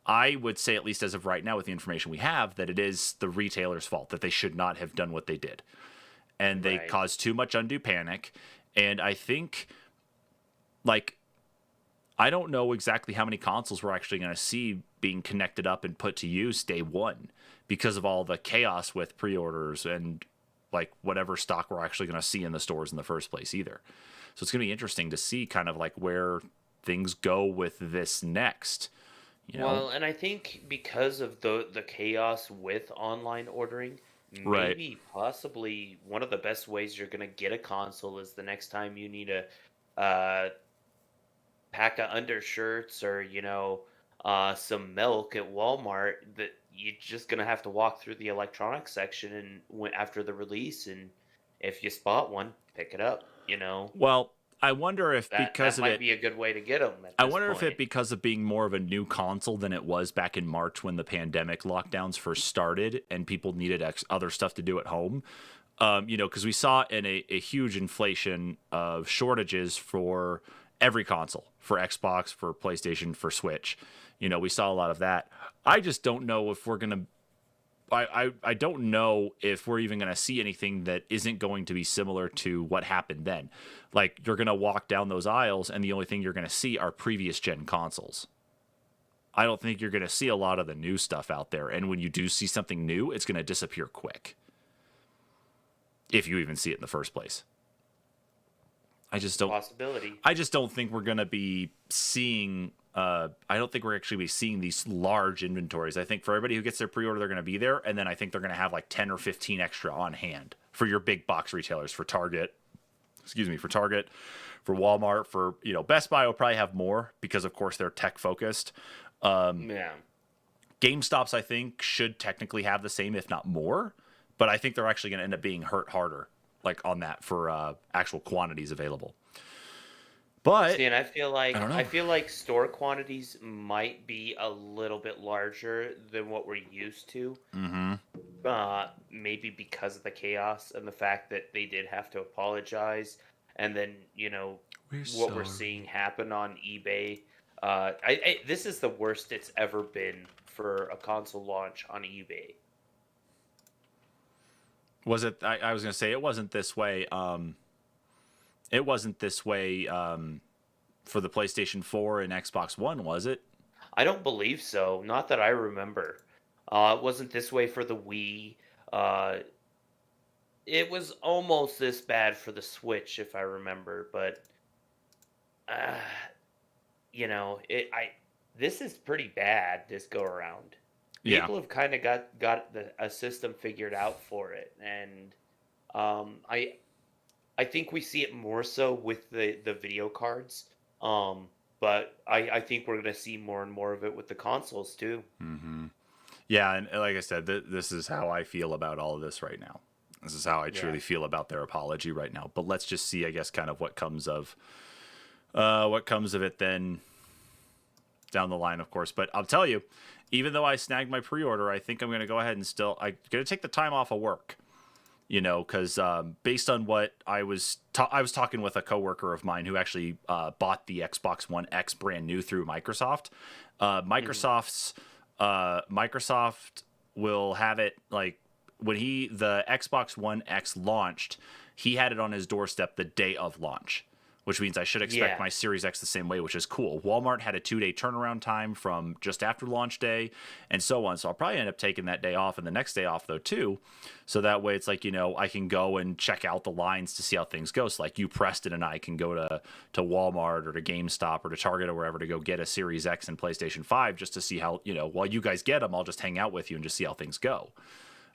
I would say, at least as of right now, with the information we have, that it is the retailer's fault, that they should not have done what they did. And they Right. caused too much undue panic. And I think, like, I don't know exactly how many consoles we're actually going to see being connected up and put to use day one because of all the chaos with pre orders and, like, whatever stock we're actually going to see in the stores in the first place, either. So it's going to be interesting to see kind of like where things go with this next. You know, Well, and I think because of the chaos with online ordering, right? maybe possibly one of the best ways you're gonna get a console is the next time you need a uh, pack of undershirts or some milk at Walmart. That you're just gonna have to walk through the electronics section and after the release, and if you spot one, pick it up. Well, I wonder if That because of might it, be a good way to get them at I this wonder if it point. because of being more of a new console than it was back in March when the pandemic lockdowns first started and people needed other stuff to do at home. Because we saw in a huge inflation of shortages for every console, for Xbox, for PlayStation, for Switch. We saw a lot of that. I just don't know if we're gonna I don't know if we're even going to see anything that isn't going to be similar to what happened then. Like, you're going to walk down those aisles, and the only thing you're going to see are previous gen consoles. I don't think you're going to see a lot of the new stuff out there. And when you do see something new, it's going to disappear quick. If you even see it in the first place. I just don't. Possibility. I just don't think we're going to be seeing. I don't think we're actually be seeing these large inventories. I think for everybody who gets their pre-order, they're going to be there, and then I think they're going to have like 10 or 15 extra on hand for your big box retailers, for Target. For Target, for Walmart, for Best Buy will probably have more because of course they're tech focused. Yeah. GameStops, I think, should technically have the same, if not more, but I think they're actually going to end up being hurt harder, like on that for actual quantities available. But See, and I feel like I don't know. store quantities might be a little bit larger than what we're used to. Mm-hmm. Maybe because of the chaos and the fact that they did have to apologize, and then what we're seeing happen on eBay. This is the worst it's ever been for a console launch on eBay. Was it? I was going to say it wasn't this way. It wasn't this way for the PlayStation 4 and Xbox One, was it? I don't believe so. Not that I remember. It wasn't this way for the Wii. Uh, it was almost this bad for the Switch, if I remember. But uh, this is pretty bad this go around. Yeah. People have kind of got a system figured out for it, and I think we see it more so with the video cards. But I think we're going to see more and more of it with the consoles too. Mm-hmm. Yeah, and like I said, this is how I feel about all of this right now. This is how I truly feel about their apology right now. But let's just see, I guess, kind of what comes of it then down the line, of course. But I'll tell you, even though I snagged my pre-order, I think I'm going to go ahead and I'm going to take the time off of work. Because based on what I was talking with a coworker of mine who actually bought the Xbox One X brand new through Microsoft. Microsoft will have it like when the Xbox One X launched, he had it on his doorstep the day of launch, which means I should expect my Series X the same way, which is cool. Walmart had a 2-day turnaround time from just after launch day and so on. So I'll probably end up taking that day off and the next day off, though, too. So that way it's like, I can go and check out the lines to see how things go. So like you, Preston, and I can go to Walmart or to GameStop or to Target or wherever to go get a Series X and PlayStation 5 just to see how, while you guys get them, I'll just hang out with you and just see how things go.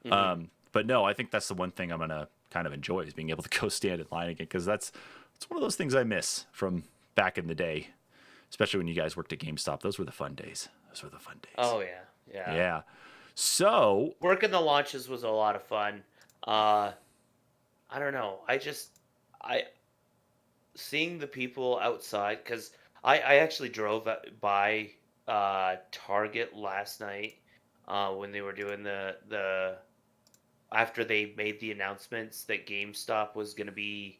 Mm-hmm. But no, I think that's the one thing I'm going to kind of enjoy is being able to go stand in line again because it's one of those things I miss from back in the day, especially when you guys worked at GameStop. Those were the fun days. Oh, yeah. Yeah. So working the launches was a lot of fun. I don't know. I seeing the people outside because I actually drove by Target last night when they were doing the after they made the announcements that GameStop was going to be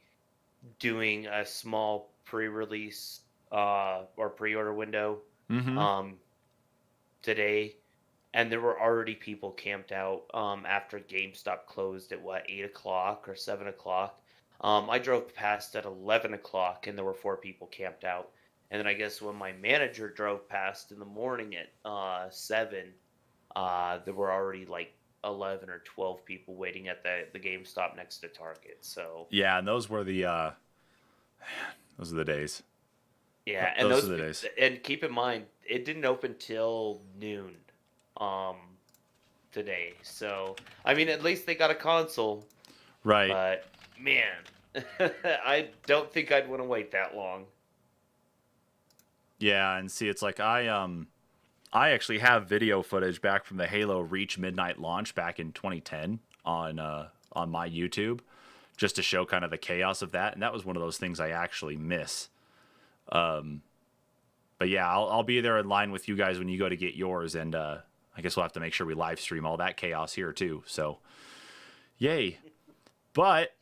doing a small pre-release or pre-order window today, and there were already people camped out after GameStop closed at 8 o'clock or 7 o'clock. I drove past at 11 o'clock and there were 4 people camped out, and then I guess when my manager drove past in the morning at 7, there were already like 11 or 12 people waiting at the GameStop next to Target. So yeah, and those were the those are the days. Yeah, and those are the days. And keep in mind, it didn't open till noon today. So I mean, at least they got a console, right? But man, I don't think I'd want to wait that long. Yeah, and see, it's like I actually have video footage back from the Halo Reach midnight launch back in 2010 on my YouTube, just to show kind of the chaos of that, and that was one of those things I actually miss. But yeah, I'll be there in line with you guys when you go to get yours, and I guess we'll have to make sure we live stream all that chaos here too. So, yay! But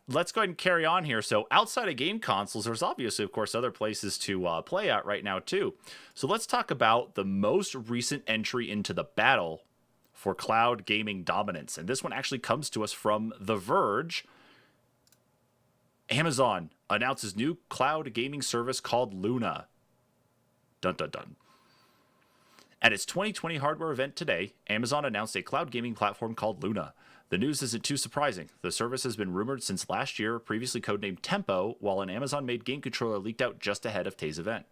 let's go ahead and carry on here. So outside of game consoles, there's obviously, of course, other places to play at right now, too. So let's talk about the most recent entry into the battle for cloud gaming dominance. And this one actually comes to us from The Verge. Amazon announces new cloud gaming service called Luna. Dun dun dun. At its 2020 hardware event today, Amazon announced a cloud gaming platform called Luna. The news isn't too surprising. The service has been rumored since last year, previously codenamed Tempo, while an Amazon-made game controller leaked out just ahead of today's event.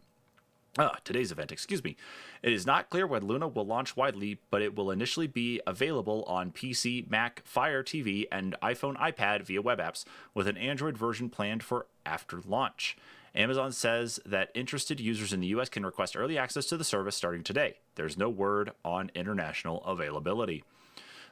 It is not clear when Luna will launch widely, but it will initially be available on PC, Mac, Fire TV, and iPhone, iPad via web apps, with an Android version planned for after launch. Amazon says that interested users in the US can request early access to the service starting today. There's no word on international availability.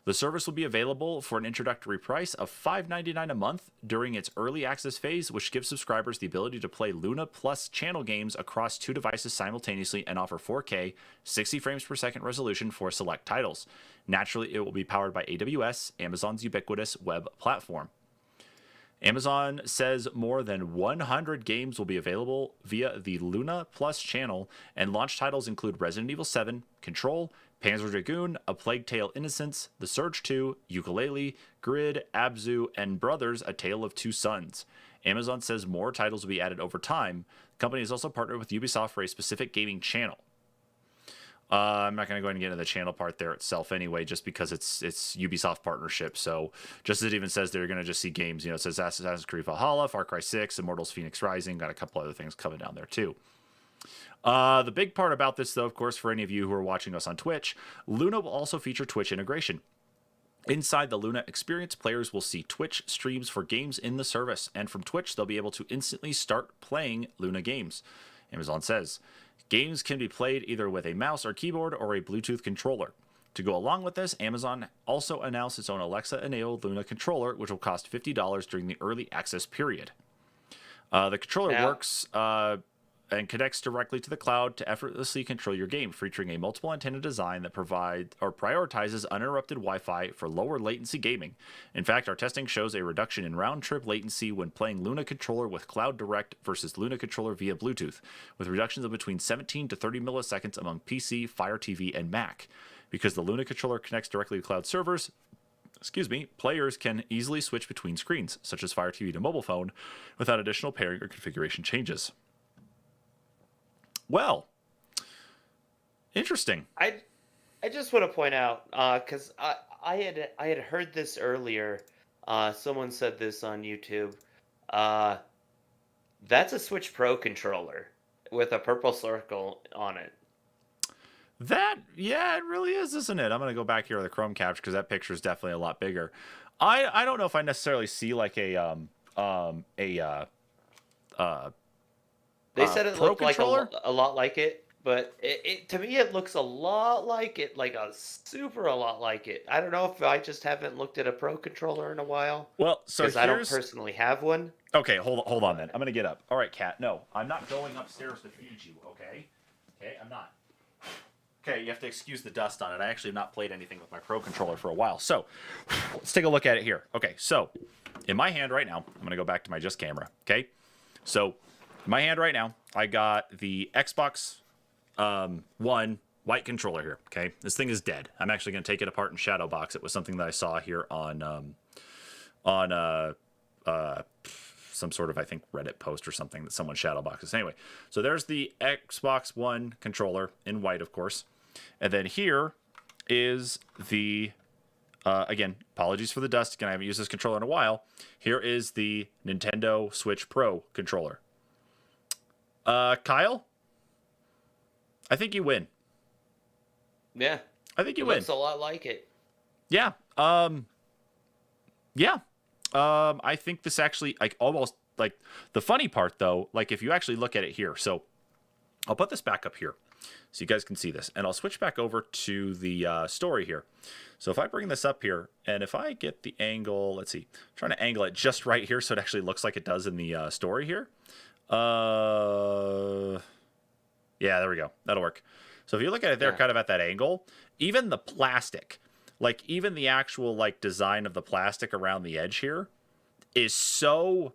The service will be available for an introductory price of $5.99 a month during its early access phase, which gives subscribers the ability to play Luna Plus channel games across 2 devices simultaneously and offer 4K, 60 frames per second resolution for select titles. Naturally, it will be powered by AWS, Amazon's ubiquitous web platform. Amazon says more than 100 games will be available via the Luna Plus channel, and launch titles include Resident Evil 7, Control, Panzer Dragoon, A Plague Tale Innocence, The Surge 2, Yooka-Laylee, Grid, Abzu, and Brothers, A Tale of Two Sons. Amazon says more titles will be added over time. The company has also partnered with Ubisoft for a specific gaming channel. I'm not going to go ahead and get into the channel part there itself anyway, just because it's Ubisoft partnership. So just as it even says they're going to just see games, it says Assassin's Creed Valhalla, Far Cry 6, Immortals Phoenix Rising, got a couple other things coming down there too. The big part about this, though, of course, for any of you who are watching us on Twitch, Luna will also feature Twitch integration. Inside the Luna experience, players will see Twitch streams for games in the service, and from Twitch, they'll be able to instantly start playing Luna games. Amazon says, games can be played either with a mouse or keyboard or a Bluetooth controller. To go along with this, Amazon also announced its own Alexa-enabled Luna controller, which will cost $50 during the early access period. The controller works and connects directly to the cloud to effortlessly control your game, featuring a multiple antenna design that provides or prioritizes uninterrupted Wi-Fi for lower latency gaming. In fact, our testing shows a reduction in round-trip latency when playing Luna controller with Cloud Direct versus Luna controller via Bluetooth, with reductions of between 17 to 30 milliseconds among PC, Fire TV, and Mac. Because the Luna controller connects directly to cloud servers, players can easily switch between screens, such as Fire TV to mobile phone, without additional pairing or configuration changes. Well, interesting. I just want to point out, because I had heard this earlier. Someone said this on YouTube. That's a Switch Pro controller with a purple circle on it. Yeah, it really is, isn't it? I'm going to go back here to the Chrome capture because that picture is definitely a lot bigger. I don't know if I necessarily see like a They said it Pro looked like controller? a lot like it, but to me it looks a lot like it, like a lot like it. I don't know if I just haven't looked at a Pro controller in a while. Well, so because I don't personally have one. Okay, hold on then. I'm going to get up. All right, Kat. No, I'm not going upstairs to feed you, okay? Okay, I'm not. Okay, you have to excuse the dust on it. I actually have not played anything with my Pro controller for a while. So, let's take a look at it here. Okay, so, in my hand right now, I'm going to go back to my Just camera, okay? So, in my hand right now, I got the Xbox One white controller here, okay? This thing is dead. I'm actually going to take it apart and shadow box it with something that I saw here on some sort of, I think, Reddit post or something that someone shadow boxes. Anyway, so there's the Xbox One controller in white, of course. And then here is the, again, apologies for the dust. Again, I haven't used this controller in a while. Here is the Nintendo Switch Pro controller. Kyle, I think you win. Yeah. I think you win. Looks a lot like it. Yeah. Yeah. I think this actually, like, almost, like, the funny part, though, like, if you actually look at it here. So, I'll put this back up here so you guys can see this. And I'll switch back over to the story here. So, if I bring this up here, and if I get the angle, let's see. I'm trying to angle it just right here so it actually looks like it does in the story here. Yeah, there we go. That'll work. So, if you look at it there, kind of at that angle, even the plastic, like, even the actual, like, design of the plastic around the edge here is so,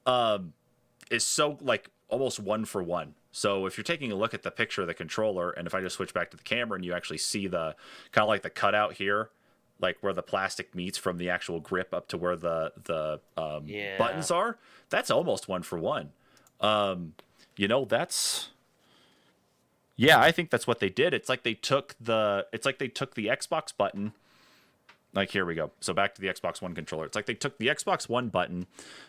like, almost one for one. So if you're taking a look at the picture of the controller, and if I just switch back to the camera and you actually see the kind of like the cutout here, like where the plastic meets from the actual grip up to where the Yeah. buttons are, that's almost one for one. That's yeah, I think that's what they did. It's like they took the Xbox button. Like here we go. So back to the Xbox One controller. It's like they took the Xbox One button,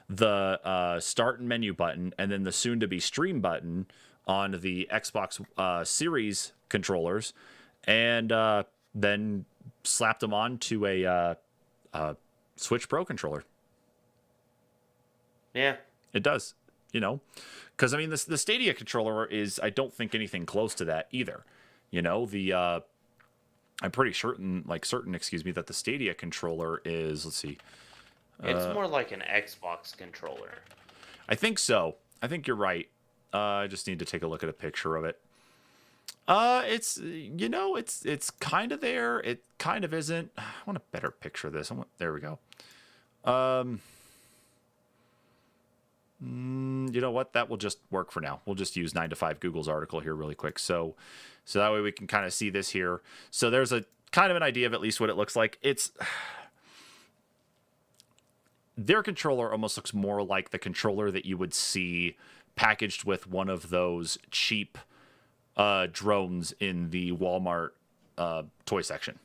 the start and menu button, and then the soon-to-be stream button on the Xbox Series controllers, and then slapped them on to a Switch Pro controller. Yeah. It does, because I mean the Stadia controller is, I don't think, anything close to that either. The I'm pretty certain, excuse me, that the Stadia controller is, let's see. It's more like an Xbox controller. I think so. I think you're right. I just need to take a look at a picture of it. It's kind of there. It kind of isn't. I want a better picture of this. There we go. You know what? That will just work for now. We'll just use 9 to 5 Google's article here really quick. So that way we can kind of see this here. So there's a kind of an idea of at least what it looks like. Their controller almost looks more like the controller that you would see packaged with one of those cheap drones in the Walmart toy section.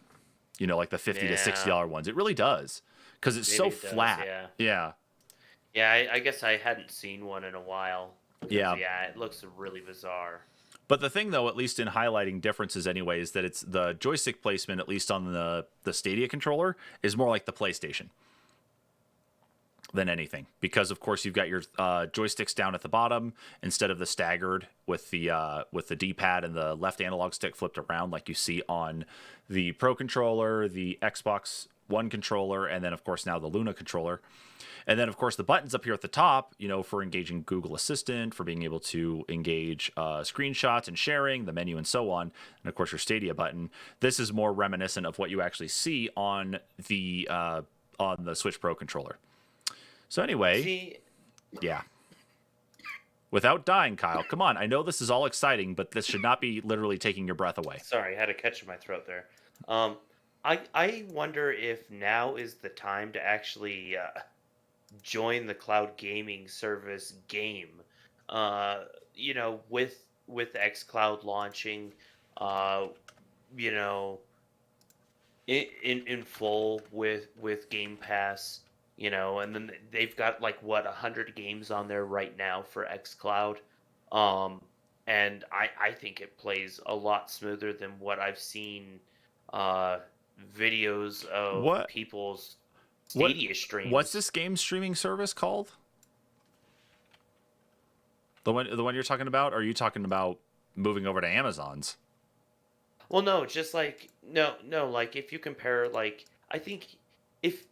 Like the $50 to $60 ones. It really does, because it's so flat. Yeah. Yeah, I guess I hadn't seen one in a while. Yeah. Yeah, it looks really bizarre. But the thing, though, at least in highlighting differences anyway, is that it's the joystick placement, at least on the Stadia controller, is more like the PlayStation than anything. Because, of course, you've got your joysticks down at the bottom instead of the staggered with the D-pad and the left analog stick flipped around like you see on the Pro controller, the Xbox One controller, and then, of course, now the Luna controller. And then, of course, the buttons up here at the top, for engaging Google Assistant, for being able to engage screenshots and sharing, the menu and so on. And, of course, your Stadia button. This is more reminiscent of what you actually see on the Switch Pro controller. So anyway, yeah. Without dying, Kyle, come on. I know this is all exciting, but this should not be literally taking your breath away. Sorry, I had a catch in my throat there. I wonder if now is the time to actually... join the cloud gaming service game. With xCloud launching, in full with Game Pass, and then they've got 100 games on there right now for xCloud. And I think it plays a lot smoother than what I've seen videos of people's Stadia streams. What's this game streaming service called? The one you're talking about? Or are you talking about moving over to Amazon's? Well, no, just no. If you compare, I think if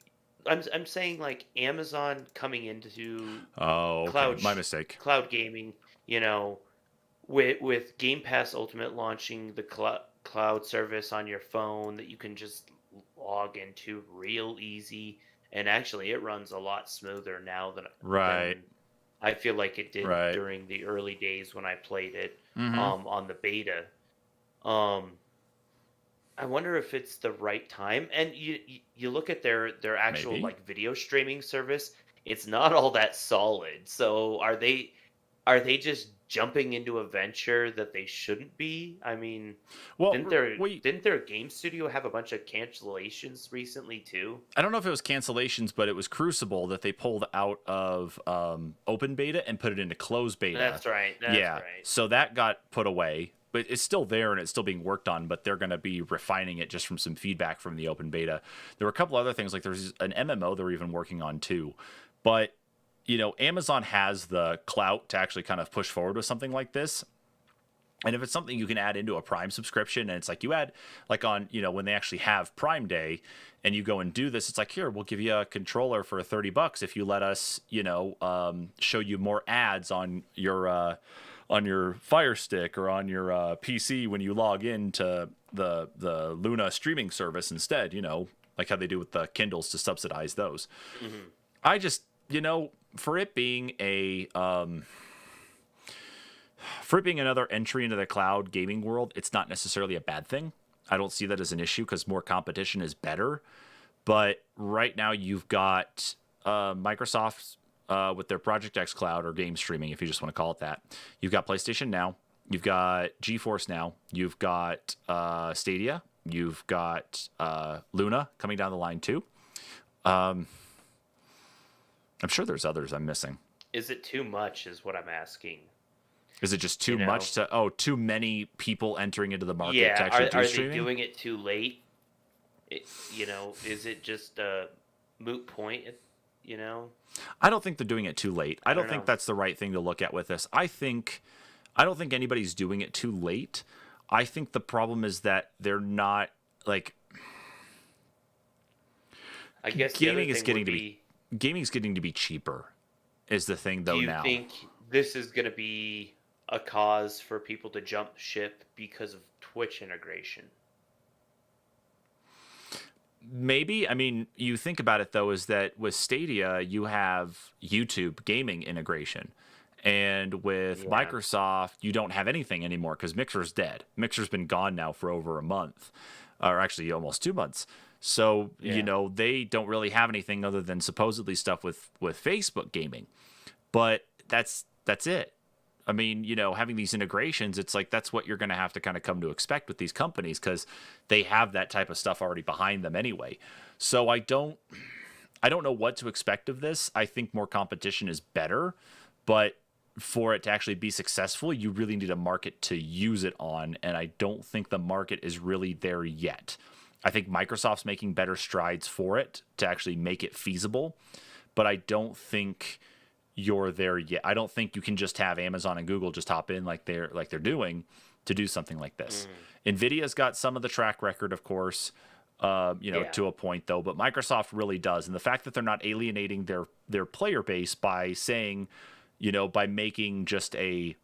I'm saying Amazon coming into cloud, my mistake. Cloud gaming, with Game Pass Ultimate launching the cloud service on your phone that you can just log into real easy. And actually, it runs a lot smoother now than I feel like it did during the early days when I played it on the beta. I wonder if it's the right time. And you look at their actual video streaming service; it's not all that solid. So are they just jumping into a venture that they shouldn't be? I mean, didn't their game studio have a bunch of cancellations recently too? I don't know if it was cancellations, but it was Crucible that they pulled out of open beta and put it into closed beta. That's right. Right. So that got put away, but it's still there and it's still being worked on, but they're going to be refining it just from some feedback from the open beta. There were a couple other things, like there's an MMO they're even working on too. But Amazon has the clout to actually kind of push forward with something like this. And if it's something you can add into a Prime subscription, and it's like you add, on, when they actually have Prime Day and you go and do this, it's like, here, we'll give you a controller for $30 if you let us, show you more ads on your Fire Stick or on your PC when you log into the Luna streaming service instead, like how they do with the Kindles to subsidize those. Mm-hmm. I just, for it being a For it being another entry into the cloud gaming world, it's not necessarily a bad thing. I don't see that as an issue because more competition is better. But right now, you've got Microsoft with their Project X Cloud or game streaming, if you just want to call it that. You've got PlayStation Now. You've got GeForce Now. You've got Stadia. You've got Luna coming down the line too. I'm sure there's others I'm missing. Is it too much? Is what I'm asking. Is it just You too know? much too many people entering into the market to Yeah. actually do Are they streaming? doing it too late? Is it just a moot point? You know, I don't think they're doing it too late. I I don't don't think know. that's the right thing to look at with this. I don't think anybody's doing it too late. I think the problem is that they're not like I guess the other gaming is thing getting would to be, be gaming's getting to be cheaper is the thing do though you now. think this is going to be a cause for people to jump ship because of Twitch integration? Maybe. I mean, you think about it though, is that with Stadia, you have YouTube gaming integration. And with Yeah. Microsoft, you don't have anything anymore because Mixer's dead. Mixer's been gone now for over a month, or actually almost 2 months. So, Yeah. they don't really have anything other than supposedly stuff with Facebook gaming. But that's it. I mean, having these integrations, it's like that's what you're going to have to kind of come to expect with these companies because they have that type of stuff already behind them anyway. So I don't know what to expect of this. I think more competition is better, but for it to actually be successful, you really need a market to use it on, and I don't think the market is really there yet. I think Microsoft's making better strides for it to actually make it feasible, but I don't think you're there yet. I don't think you can just have Amazon and Google just hop in like they're doing to do something like this. Mm. Nvidia's got some of the track record, of course, Yeah. to a point though, but Microsoft really does. And the fact that they're not alienating their player base by saying, by making just they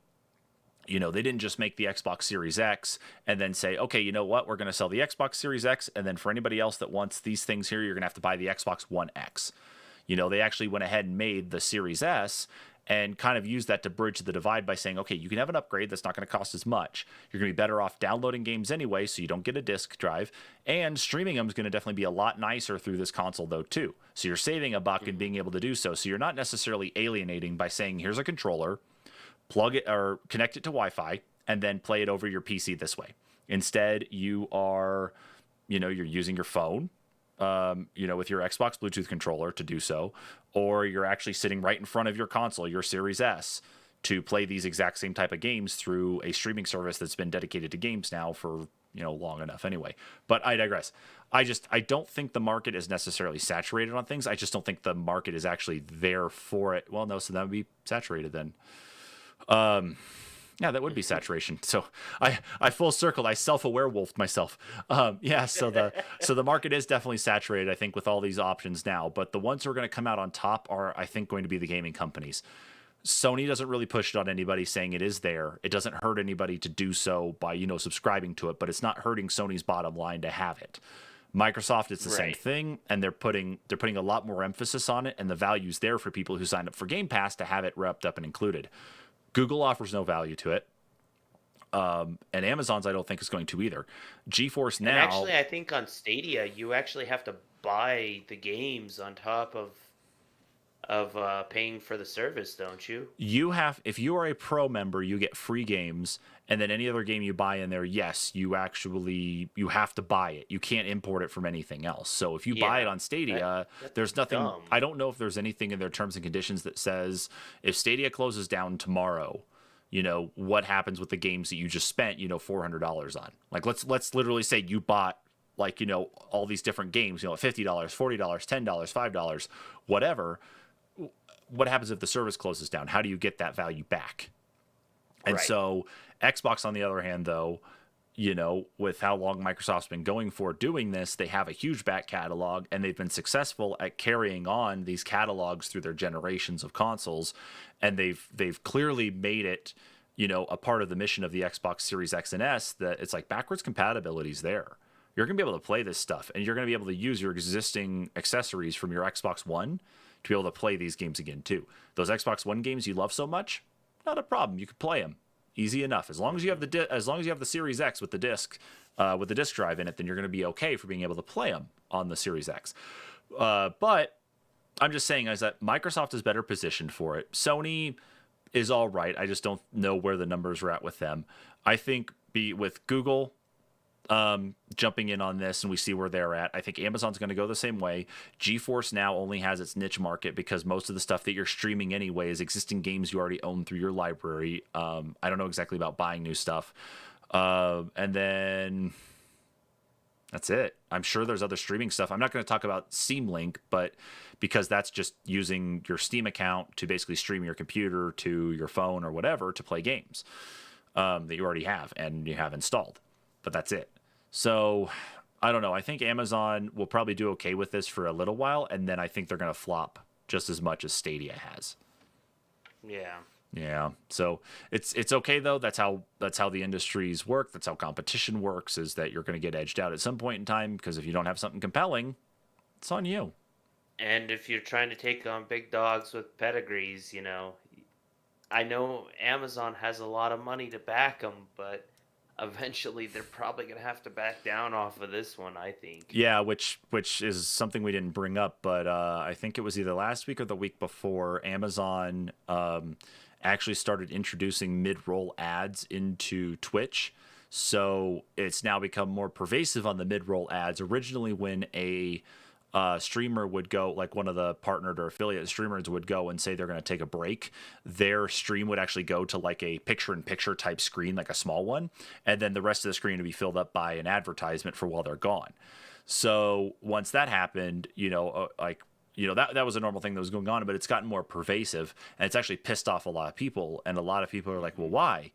didn't just make the Xbox Series X and then say, okay, you know what, we're going to sell the Xbox Series X, and then for anybody else that wants these things here, you're going to have to buy the Xbox One X. They actually went ahead and made the Series S and kind of used that to bridge the divide by saying, okay, you can have an upgrade that's not going to cost as much. You're going to be better off downloading games anyway, so you don't get a disk drive. And streaming them is going to definitely be a lot nicer through this console, though, too. So you're saving a buck and Hmm. being able to do so. So you're not necessarily alienating by saying, here's a controller, plug it or connect it to Wi-Fi, and then play it over your PC this way. Instead, you are, you're using your phone with your Xbox Bluetooth controller to do so, or you're actually sitting right in front of your console, your Series S, to play these exact same type of games through a streaming service that's been dedicated to games now for long enough anyway. But I digress. I don't think the market is necessarily saturated on things. I just don't think the market is actually there for it. Well, no, so that would be saturated then. Yeah, that would be saturation. So I full circled. I self-aware wolfed myself. Yeah, so the market is definitely saturated, I think, with all these options now. But the ones who are going to come out on top are, I think, going to be the gaming companies. Sony doesn't really push it on anybody, saying it is there. It doesn't hurt anybody to do so by subscribing to it, but it's not hurting Sony's bottom line to have it. Microsoft, it's the same Right. thing, and they're putting a lot more emphasis on it, and the value's there for people who signed up for Game Pass to have it wrapped up and included. Google offers no value to it. And Amazon's I don't think is going to either. GeForce And Now, actually, I think on Stadia, you actually have to buy the games on top of paying for the service, don't you? if you are a pro member, you get free games, and then any other game you buy in there, yes, you have to buy it. You can't import it from anything else. So if you buy it Yeah. on That Stadia, that's there's nothing. dumb. I don't know if there's anything in their terms and conditions that says if Stadia closes down tomorrow, what happens with the games that you just spent, $400 on. Like let's literally say you bought like all these different games, $50, $40, $10, $5, whatever. What happens if the service closes down? How do you get that value back? And Right. so Xbox, on the other hand, though, with how long Microsoft's been going for doing this, they have a huge back catalog, and they've been successful at carrying on these catalogs through their generations of consoles, and they've clearly made it, a part of the mission of the Xbox Series X and S that it's like backwards compatibility is there. You're going to be able to play this stuff, and you're going to be able to use your existing accessories from your Xbox One to be able to play these games again too. Those Xbox One games you love so much, not a problem. You could play them. easy enough. As long as you have as long as you have the Series X with the disc drive in it, then you're going to be okay for being able to play them on the Series X. But I'm just saying is that Microsoft is better positioned for it. Sony is all right. I just don't know where the numbers are at with them. I think with Google jumping in on this and we see where they're at, I think Amazon's going to go the same way. GeForce Now only has its niche market because most of the stuff that you're streaming anyway is existing games you already own through your library. I don't know exactly about buying new stuff. And then that's it. I'm sure there's other streaming stuff. I'm not going to talk about Steam Link, but because that's just using your Steam account to basically stream your computer to your phone or whatever to play games that you already have and you have installed. But that's it. So I don't know. I think Amazon will probably do okay with this for a little while, and then I think they're going to flop just as much as Stadia has. Yeah. Yeah. So it's okay though. That's how the industries work. That's how competition works. Is that you're going to get edged out at some point in time because if you don't have something compelling, it's on you. And if you're trying to take on big dogs with pedigrees, I know Amazon has a lot of money to back them, but eventually they're probably going to have to back down off of this one, I think. Yeah, which is something we didn't bring up, but I think it was either last week or the week before. Amazon actually started introducing mid-roll ads into Twitch. So it's now become more pervasive on the mid-roll ads. Originally, when a streamer would go, like one of the partnered or affiliate streamers would go and say they're going to take a break, their stream would actually go to like a picture-in-picture type screen, like a small one, and then the rest of the screen would be filled up by an advertisement for while they're gone. So once that happened, that was a normal thing that was going on, but it's gotten more pervasive, and it's actually pissed off a lot of people, and a lot of people are like, well, why?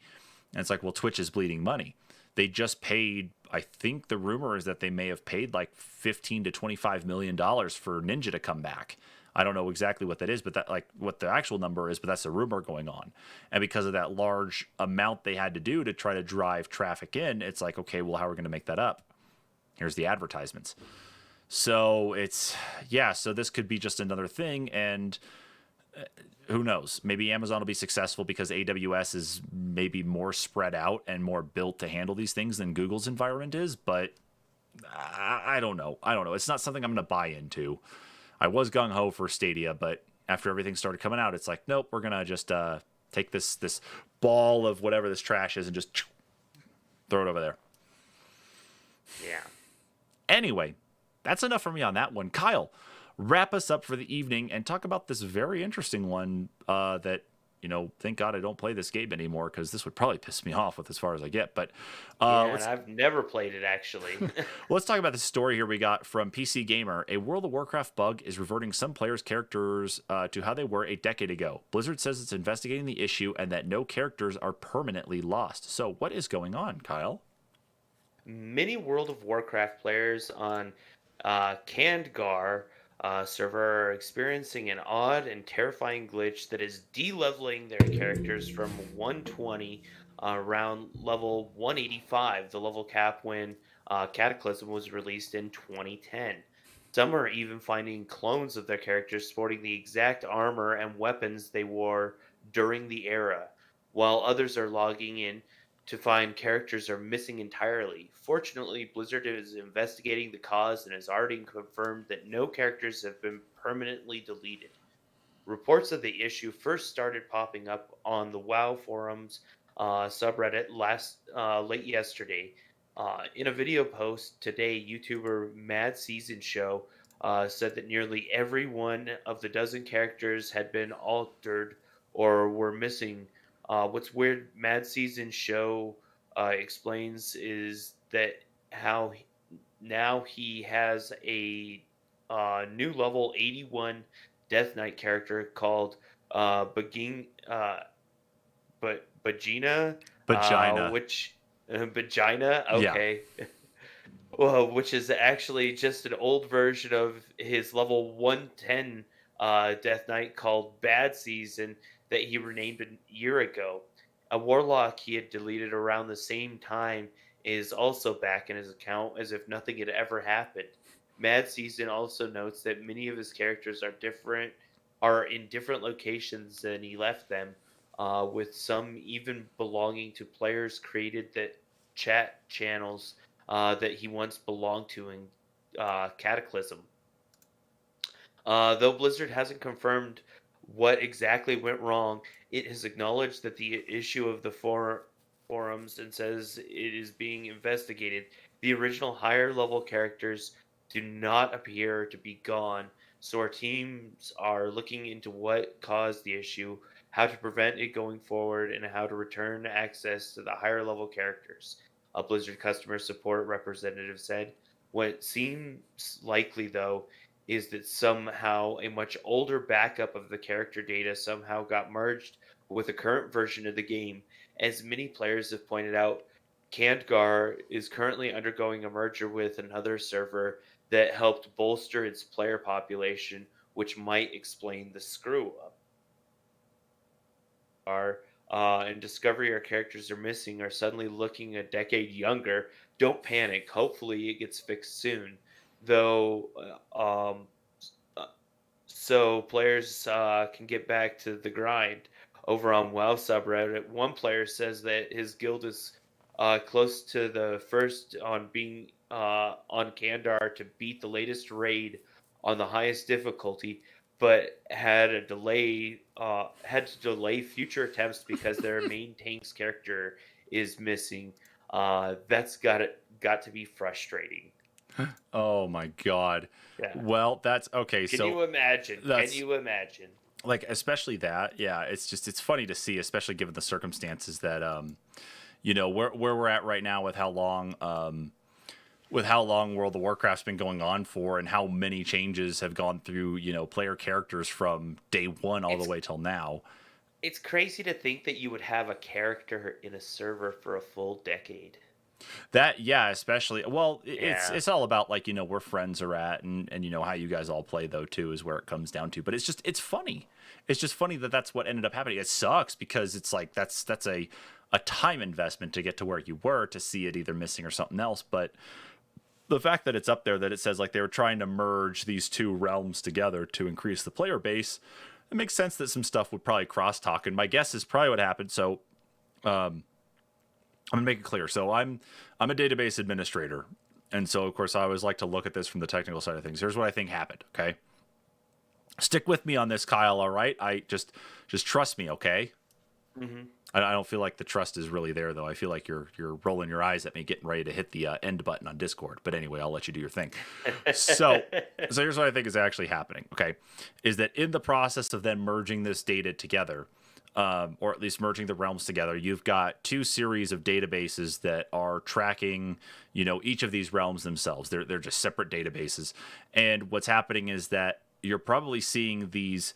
And it's like, well, Twitch is bleeding money. They just paid, I think the rumor is that they may have paid like $15 to $25 million for Ninja to come back. I don't know exactly what that is, but that like what the actual number is, but that's a rumor going on. And because of that large amount they had to do to try to drive traffic in, it's like, okay, well, how are we going to make that up? Here's the advertisements. So so this could be just another thing. And who knows? Maybe Amazon will be successful because AWS is maybe more spread out and more built to handle these things than Google's environment is. But I don't know. It's not something I'm going to buy into. I was gung ho for Stadia, but after everything started coming out, it's like, nope, we're going to just take this ball of whatever this trash is and just throw it over there. Yeah. Anyway, that's enough for me on that one. Kyle, wrap us up for the evening and talk about this very interesting one that, thank God I don't play this game anymore because this would probably piss me off with as far as I get. But and I've never played it, actually. let's talk about this story here we got from PC Gamer. A World of Warcraft bug is reverting some players' characters to how they were a decade ago. Blizzard says it's investigating the issue and that no characters are permanently lost. So what is going on, Kyle? Many World of Warcraft players on Kandgar server are experiencing an odd and terrifying glitch that is de-leveling their characters from 120 around level 185, the level cap when Cataclysm was released in 2010. Some are even finding clones of their characters sporting the exact armor and weapons they wore during the era, while others are logging in to find characters are missing entirely. Fortunately, Blizzard is investigating the cause and has already confirmed that no characters have been permanently deleted. Reports of the issue first started popping up on the WoW forums subreddit late yesterday. In a video post today, YouTuber Mad Season Show said that nearly every one of the dozen characters had been altered or were missing. What's weird, Mad Season Show explains is that now he has a new level 81 Death Knight character called Bagina, Vagina. which Bagina, Yeah. okay. Well, which is actually just an old version of his level 110 Death Knight called Bad Season that he renamed a year ago. A warlock he had deleted around the same time is also back in his account as if nothing had ever happened. Mad Season also notes that many of his characters are in different locations than he left them. with some even belonging to players created that chat channels that he once belonged to in Cataclysm. Though Blizzard hasn't confirmed what exactly went wrong, it has acknowledged that the issue of the forums and says it is being investigated. The original higher level characters do not appear to be gone, so our teams are looking into what caused the issue, how to prevent it going forward, and how to return access to the higher level characters. A Blizzard customer support representative said. What seems likely, though, is that somehow a much older backup of the character data somehow got merged with the current version of the game. As many players have pointed out, Kandgar is currently undergoing a merger with another server that helped bolster its player population, which might explain the screw up. And discovery our characters are missing are suddenly looking a decade younger. Don't panic. Hopefully, it gets fixed soon. Though, so players can get back to the grind. Over on WoW subreddit, one player says that his guild is close to the first on being on Kandar to beat the latest raid on the highest difficulty, but had to delay future attempts because their main tank's character is missing. That's got to be frustrating. Oh my God. Yeah. Well, that's okay. Can So you imagine? that's Can you imagine? like, especially that. Yeah. It's funny to see, especially given the circumstances that, where we're at right now with how long World of Warcraft's been going on for and how many changes have gone through, player characters from day one all the It's way till now. it's crazy to think that you would have a character in a server for a full decade. That, yeah, especially, well, Yeah. it's all about like, where friends are at and how you guys all play though too is where it comes down to. But it's funny. It's just funny that that's what ended up happening. It sucks because it's like that's a time investment to get to where you were to see it either missing or something else. But the fact that it's up there, that it says like they were trying to merge these two realms together to increase the player base, it makes sense that some stuff would probably crosstalk. And my guess is probably what happened. So I'm gonna make it clear. So I'm a database administrator, and so of course I always like to look at this from the technical side of things. Here's what I think happened. Okay, stick with me on this, Kyle. All right, I just trust me. Okay. Hmm. I don't feel like the trust is really there though. I feel like you're rolling your eyes at me, getting ready to hit the end button on Discord. But anyway, I'll let you do your thing. So here's what I think is actually happening. Okay, is that in the process of then merging this data together, or at least merging the realms together, you've got two series of databases that are tracking, each of these realms themselves. They're just separate databases, and what's happening is that you're probably seeing these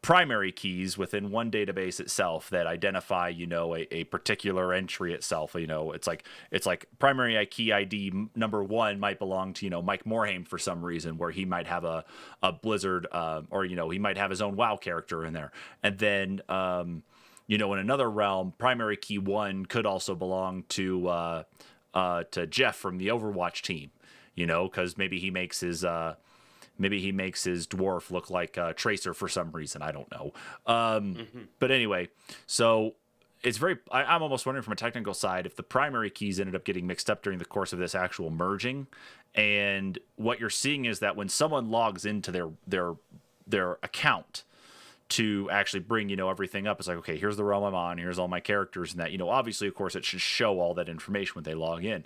primary keys within one database itself that identify, a particular entry itself. It's like primary key ID number one might belong to, Mike Morhaime for some reason, where he might have a Blizzard, or, he might have his own WoW character in there. And then, in another realm, primary key one could also belong to Jeff from the Overwatch team, because maybe he makes his dwarf look like a Tracer for some reason. I don't know. Hmm. But anyway, so it's I'm almost wondering from a technical side if the primary keys ended up getting mixed up during the course of this actual merging. And what you're seeing is that when someone logs into their account to actually bring, everything up, it's like, okay, here's the realm I'm on, here's all my characters, and that, obviously, of course, it should show all that information when they log in.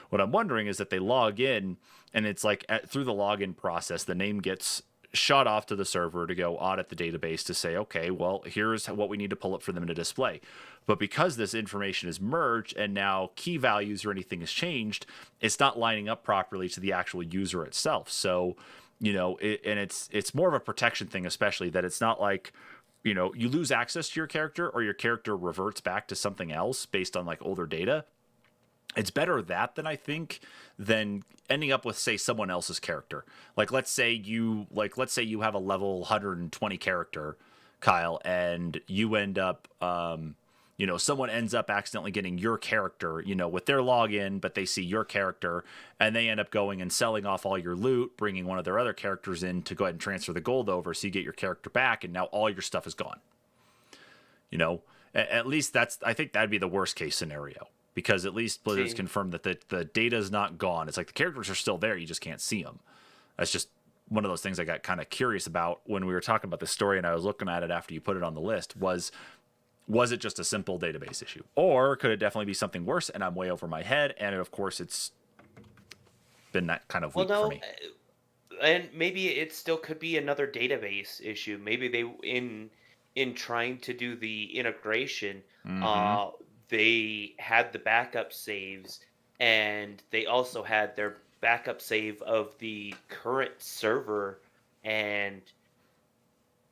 What I'm wondering is that they log in, and it's like through the login process, the name gets shot off to the server to go audit the database to say, okay, well, here's what we need to pull up for them to display. But because this information is merged and now key values or anything has changed, it's not lining up properly to the actual user itself. So, it's more of a protection thing, especially that it's not like, you lose access to your character or your character reverts back to something else based on like older data. It's better that than ending up with, say, someone else's character. Let's say you have a level 120 character, Kyle, and you end up someone ends up accidentally getting your character, with their login, but they see your character and they end up going and selling off all your loot, bringing one of their other characters in to go ahead and transfer the gold over, so you get your character back, and now all your stuff is gone. You know, at least I think that'd be the worst case scenario, because at least Blizzard's See, confirmed that the data is not gone. It's like the characters are still there, you just can't see them. That's just one of those things I got kind of curious about when we were talking about the story, and I was looking at it after you put it on the list. Was it just a simple database issue, or could it definitely be something worse? And I'm way over my head, and of course it's been that kind of well, week for no, me. and maybe it still could be another database issue. Maybe they in trying to do the integration, Mm-hmm. uh, they had the backup saves, and they also had their backup save of the current server, and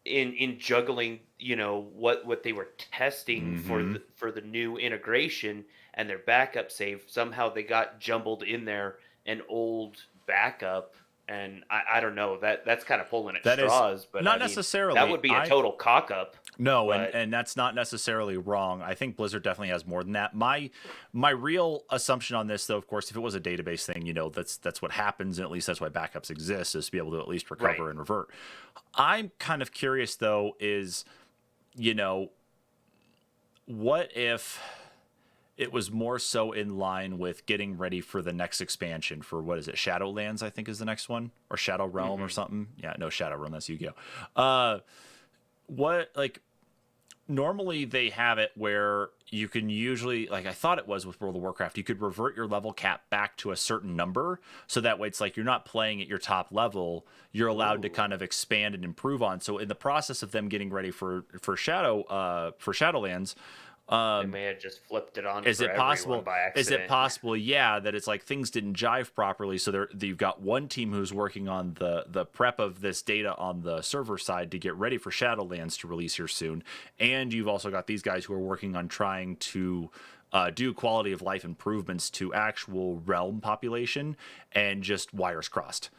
in juggling, what they were testing Mm-hmm. for the new integration and their backup save, somehow they got jumbled in there an old backup. And I don't know, that's kind of pulling at That is straws, but not I mean that necessarily. would be a I total cock up. No, and But that's not necessarily wrong. I think Blizzard definitely has more than that. My real assumption on this, though, of course, if it was a database thing, that's what happens, and at least that's why backups exist, is to be able to at least right. recover and revert. I'm kind of curious, though, is you know what if it was more so in line with getting ready for the next expansion for, what is it, Shadowlands, I think is the next one, or Shadow Realm or Hmm. something. Yeah, no, Shadow Realm, that's Yu-Gi-Oh. What, like, normally they have it where you can usually, like I thought it was with World of Warcraft, you could revert your level cap back to a certain number, so that way it's like you're not playing at your top level, you're allowed to Ooh, kind of expand and improve on. So in the process of them getting ready for Shadowlands, they may have just flipped it on is for it everyone possible? by Is it accident. possible? Yeah, that it's like things didn't jive properly. So you've got one team who's working on the prep of this data on the server side to get ready for Shadowlands to release here soon, and you've also got these guys who are working on trying to do quality of life improvements to actual realm population, and just wires crossed.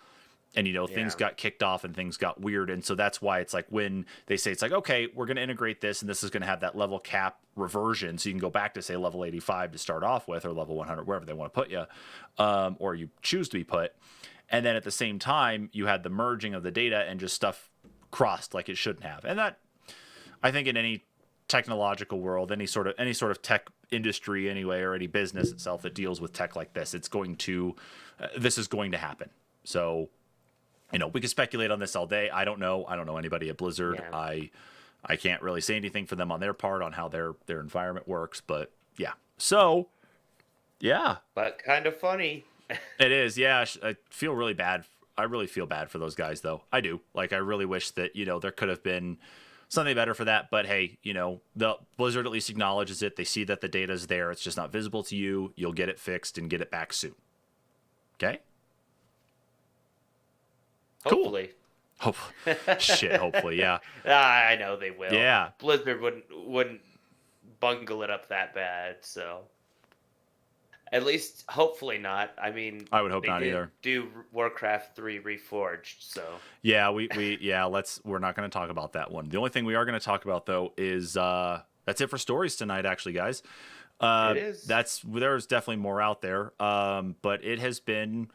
And things Yeah. got kicked off and things got weird, and so that's why it's like when they say, it's like, okay, we're going to integrate this, and this is going to have that level cap reversion, so you can go back to, say, level 85 to start off with, or level 100, wherever they want to put you, or you choose to be put. And then at the same time you had the merging of the data, and just stuff crossed like it shouldn't have. And that, I think, in any technological world, any sort of tech industry anyway, or any business itself that deals with tech like this, this is going to happen. So we could speculate on this all day. I don't know. I don't know anybody at Blizzard. Yeah. I can't really say anything for them on their part on how their environment works. But yeah. So yeah, But kind of funny. it is. Yeah, I feel really bad. I really feel bad for those guys, though. I do. Like, I really wish that there could have been something better for that. But hey, the Blizzard at least acknowledges it. They see that the data's there. It's just not visible to you. You'll get it fixed and get it back soon. Okay. Cool. Hopefully. Hope. Shit. Hopefully, yeah. I know they will. Yeah. Blizzard wouldn't bungle it up that bad, so at least hopefully not. I mean, I would hope they not did either. do Warcraft 3 Reforged, so Yeah, we're not going to talk about that one. The only thing we are going to talk about, though, is that's it for stories tonight, actually, guys. it is. There's definitely more out there, but it has been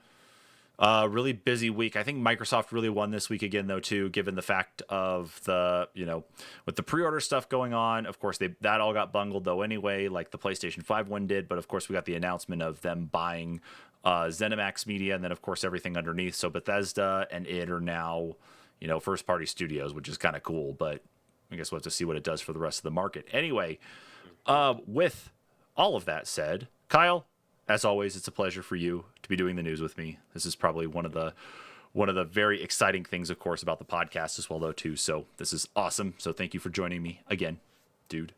a really busy week. I think Microsoft really won this week again, though, too, given the fact of with the pre-order stuff going on. Of course, that all got bungled, though, anyway, like the PlayStation 5 one did. But of course, we got the announcement of them buying ZeniMax Media, and then of course everything underneath. So Bethesda and id are now first-party studios, which is kind of cool. But I guess we'll have to see what it does for the rest of the market. Anyway, with all of that said, Kyle, as always, it's a pleasure for you to be doing the news with me. This is probably one of the very exciting things, of course, about the podcast as well, though, too. So this is awesome. So thank you for joining me again, dude.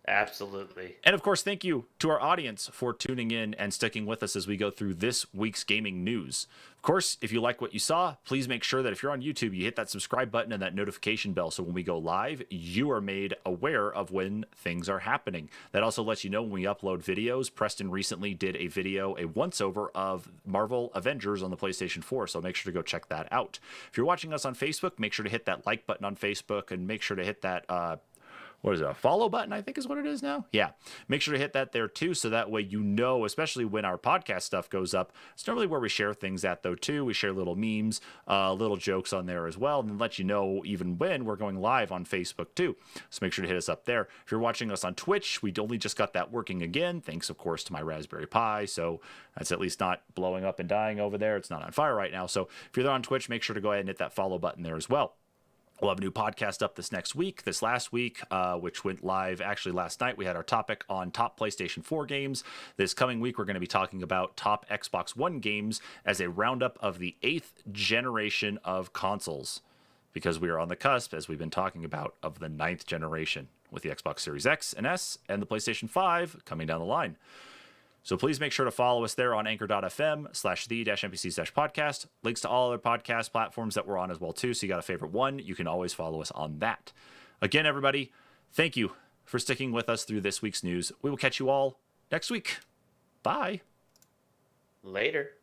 Absolutely. And of course, thank you to our audience for tuning in and sticking with us as we go through this week's gaming news. Of course, if you like what you saw, please make sure that if you're on YouTube, you hit that subscribe button and that notification bell, so when we go live, you are made aware of when things are happening. That also lets you know when we upload videos. Preston recently did a once-over of Marvel Avengers on the PlayStation 4, so make sure to go check that out. If you're watching us on Facebook, make sure to hit that like button on Facebook, and make sure to hit that what is it, a follow button, I think is what it is now. Yeah, make sure to hit that there too, so that way you know, especially when our podcast stuff goes up. It's normally where we share things at, though, too. We share little memes, little jokes on there as well, and then let you know even when we're going live on Facebook too. So make sure to hit us up there. If you're watching us on Twitch, we only just got that working again, thanks of course to my Raspberry Pi, so that's at least not blowing up and dying over there. It's not on fire right now. So if you're there on Twitch, make sure to go ahead and hit that follow button there as well. We'll have a new podcast up this next week. This last week, which went live actually last night, we had our topic on top PlayStation 4 games. This coming week, we're going to be talking about top Xbox One games as a roundup of the 8th generation of consoles, because we are on the cusp, as we've been talking about, of the 9th generation with the Xbox Series X and S and the PlayStation 5 coming down the line. So please make sure to follow us there on anchor.fm/the-npcs-podcast. Links to all other podcast platforms that we're on as well, too. So you got a favorite one, you can always follow us on that. Again, everybody, thank you for sticking with us through this week's news. We will catch you all next week. Bye. Later.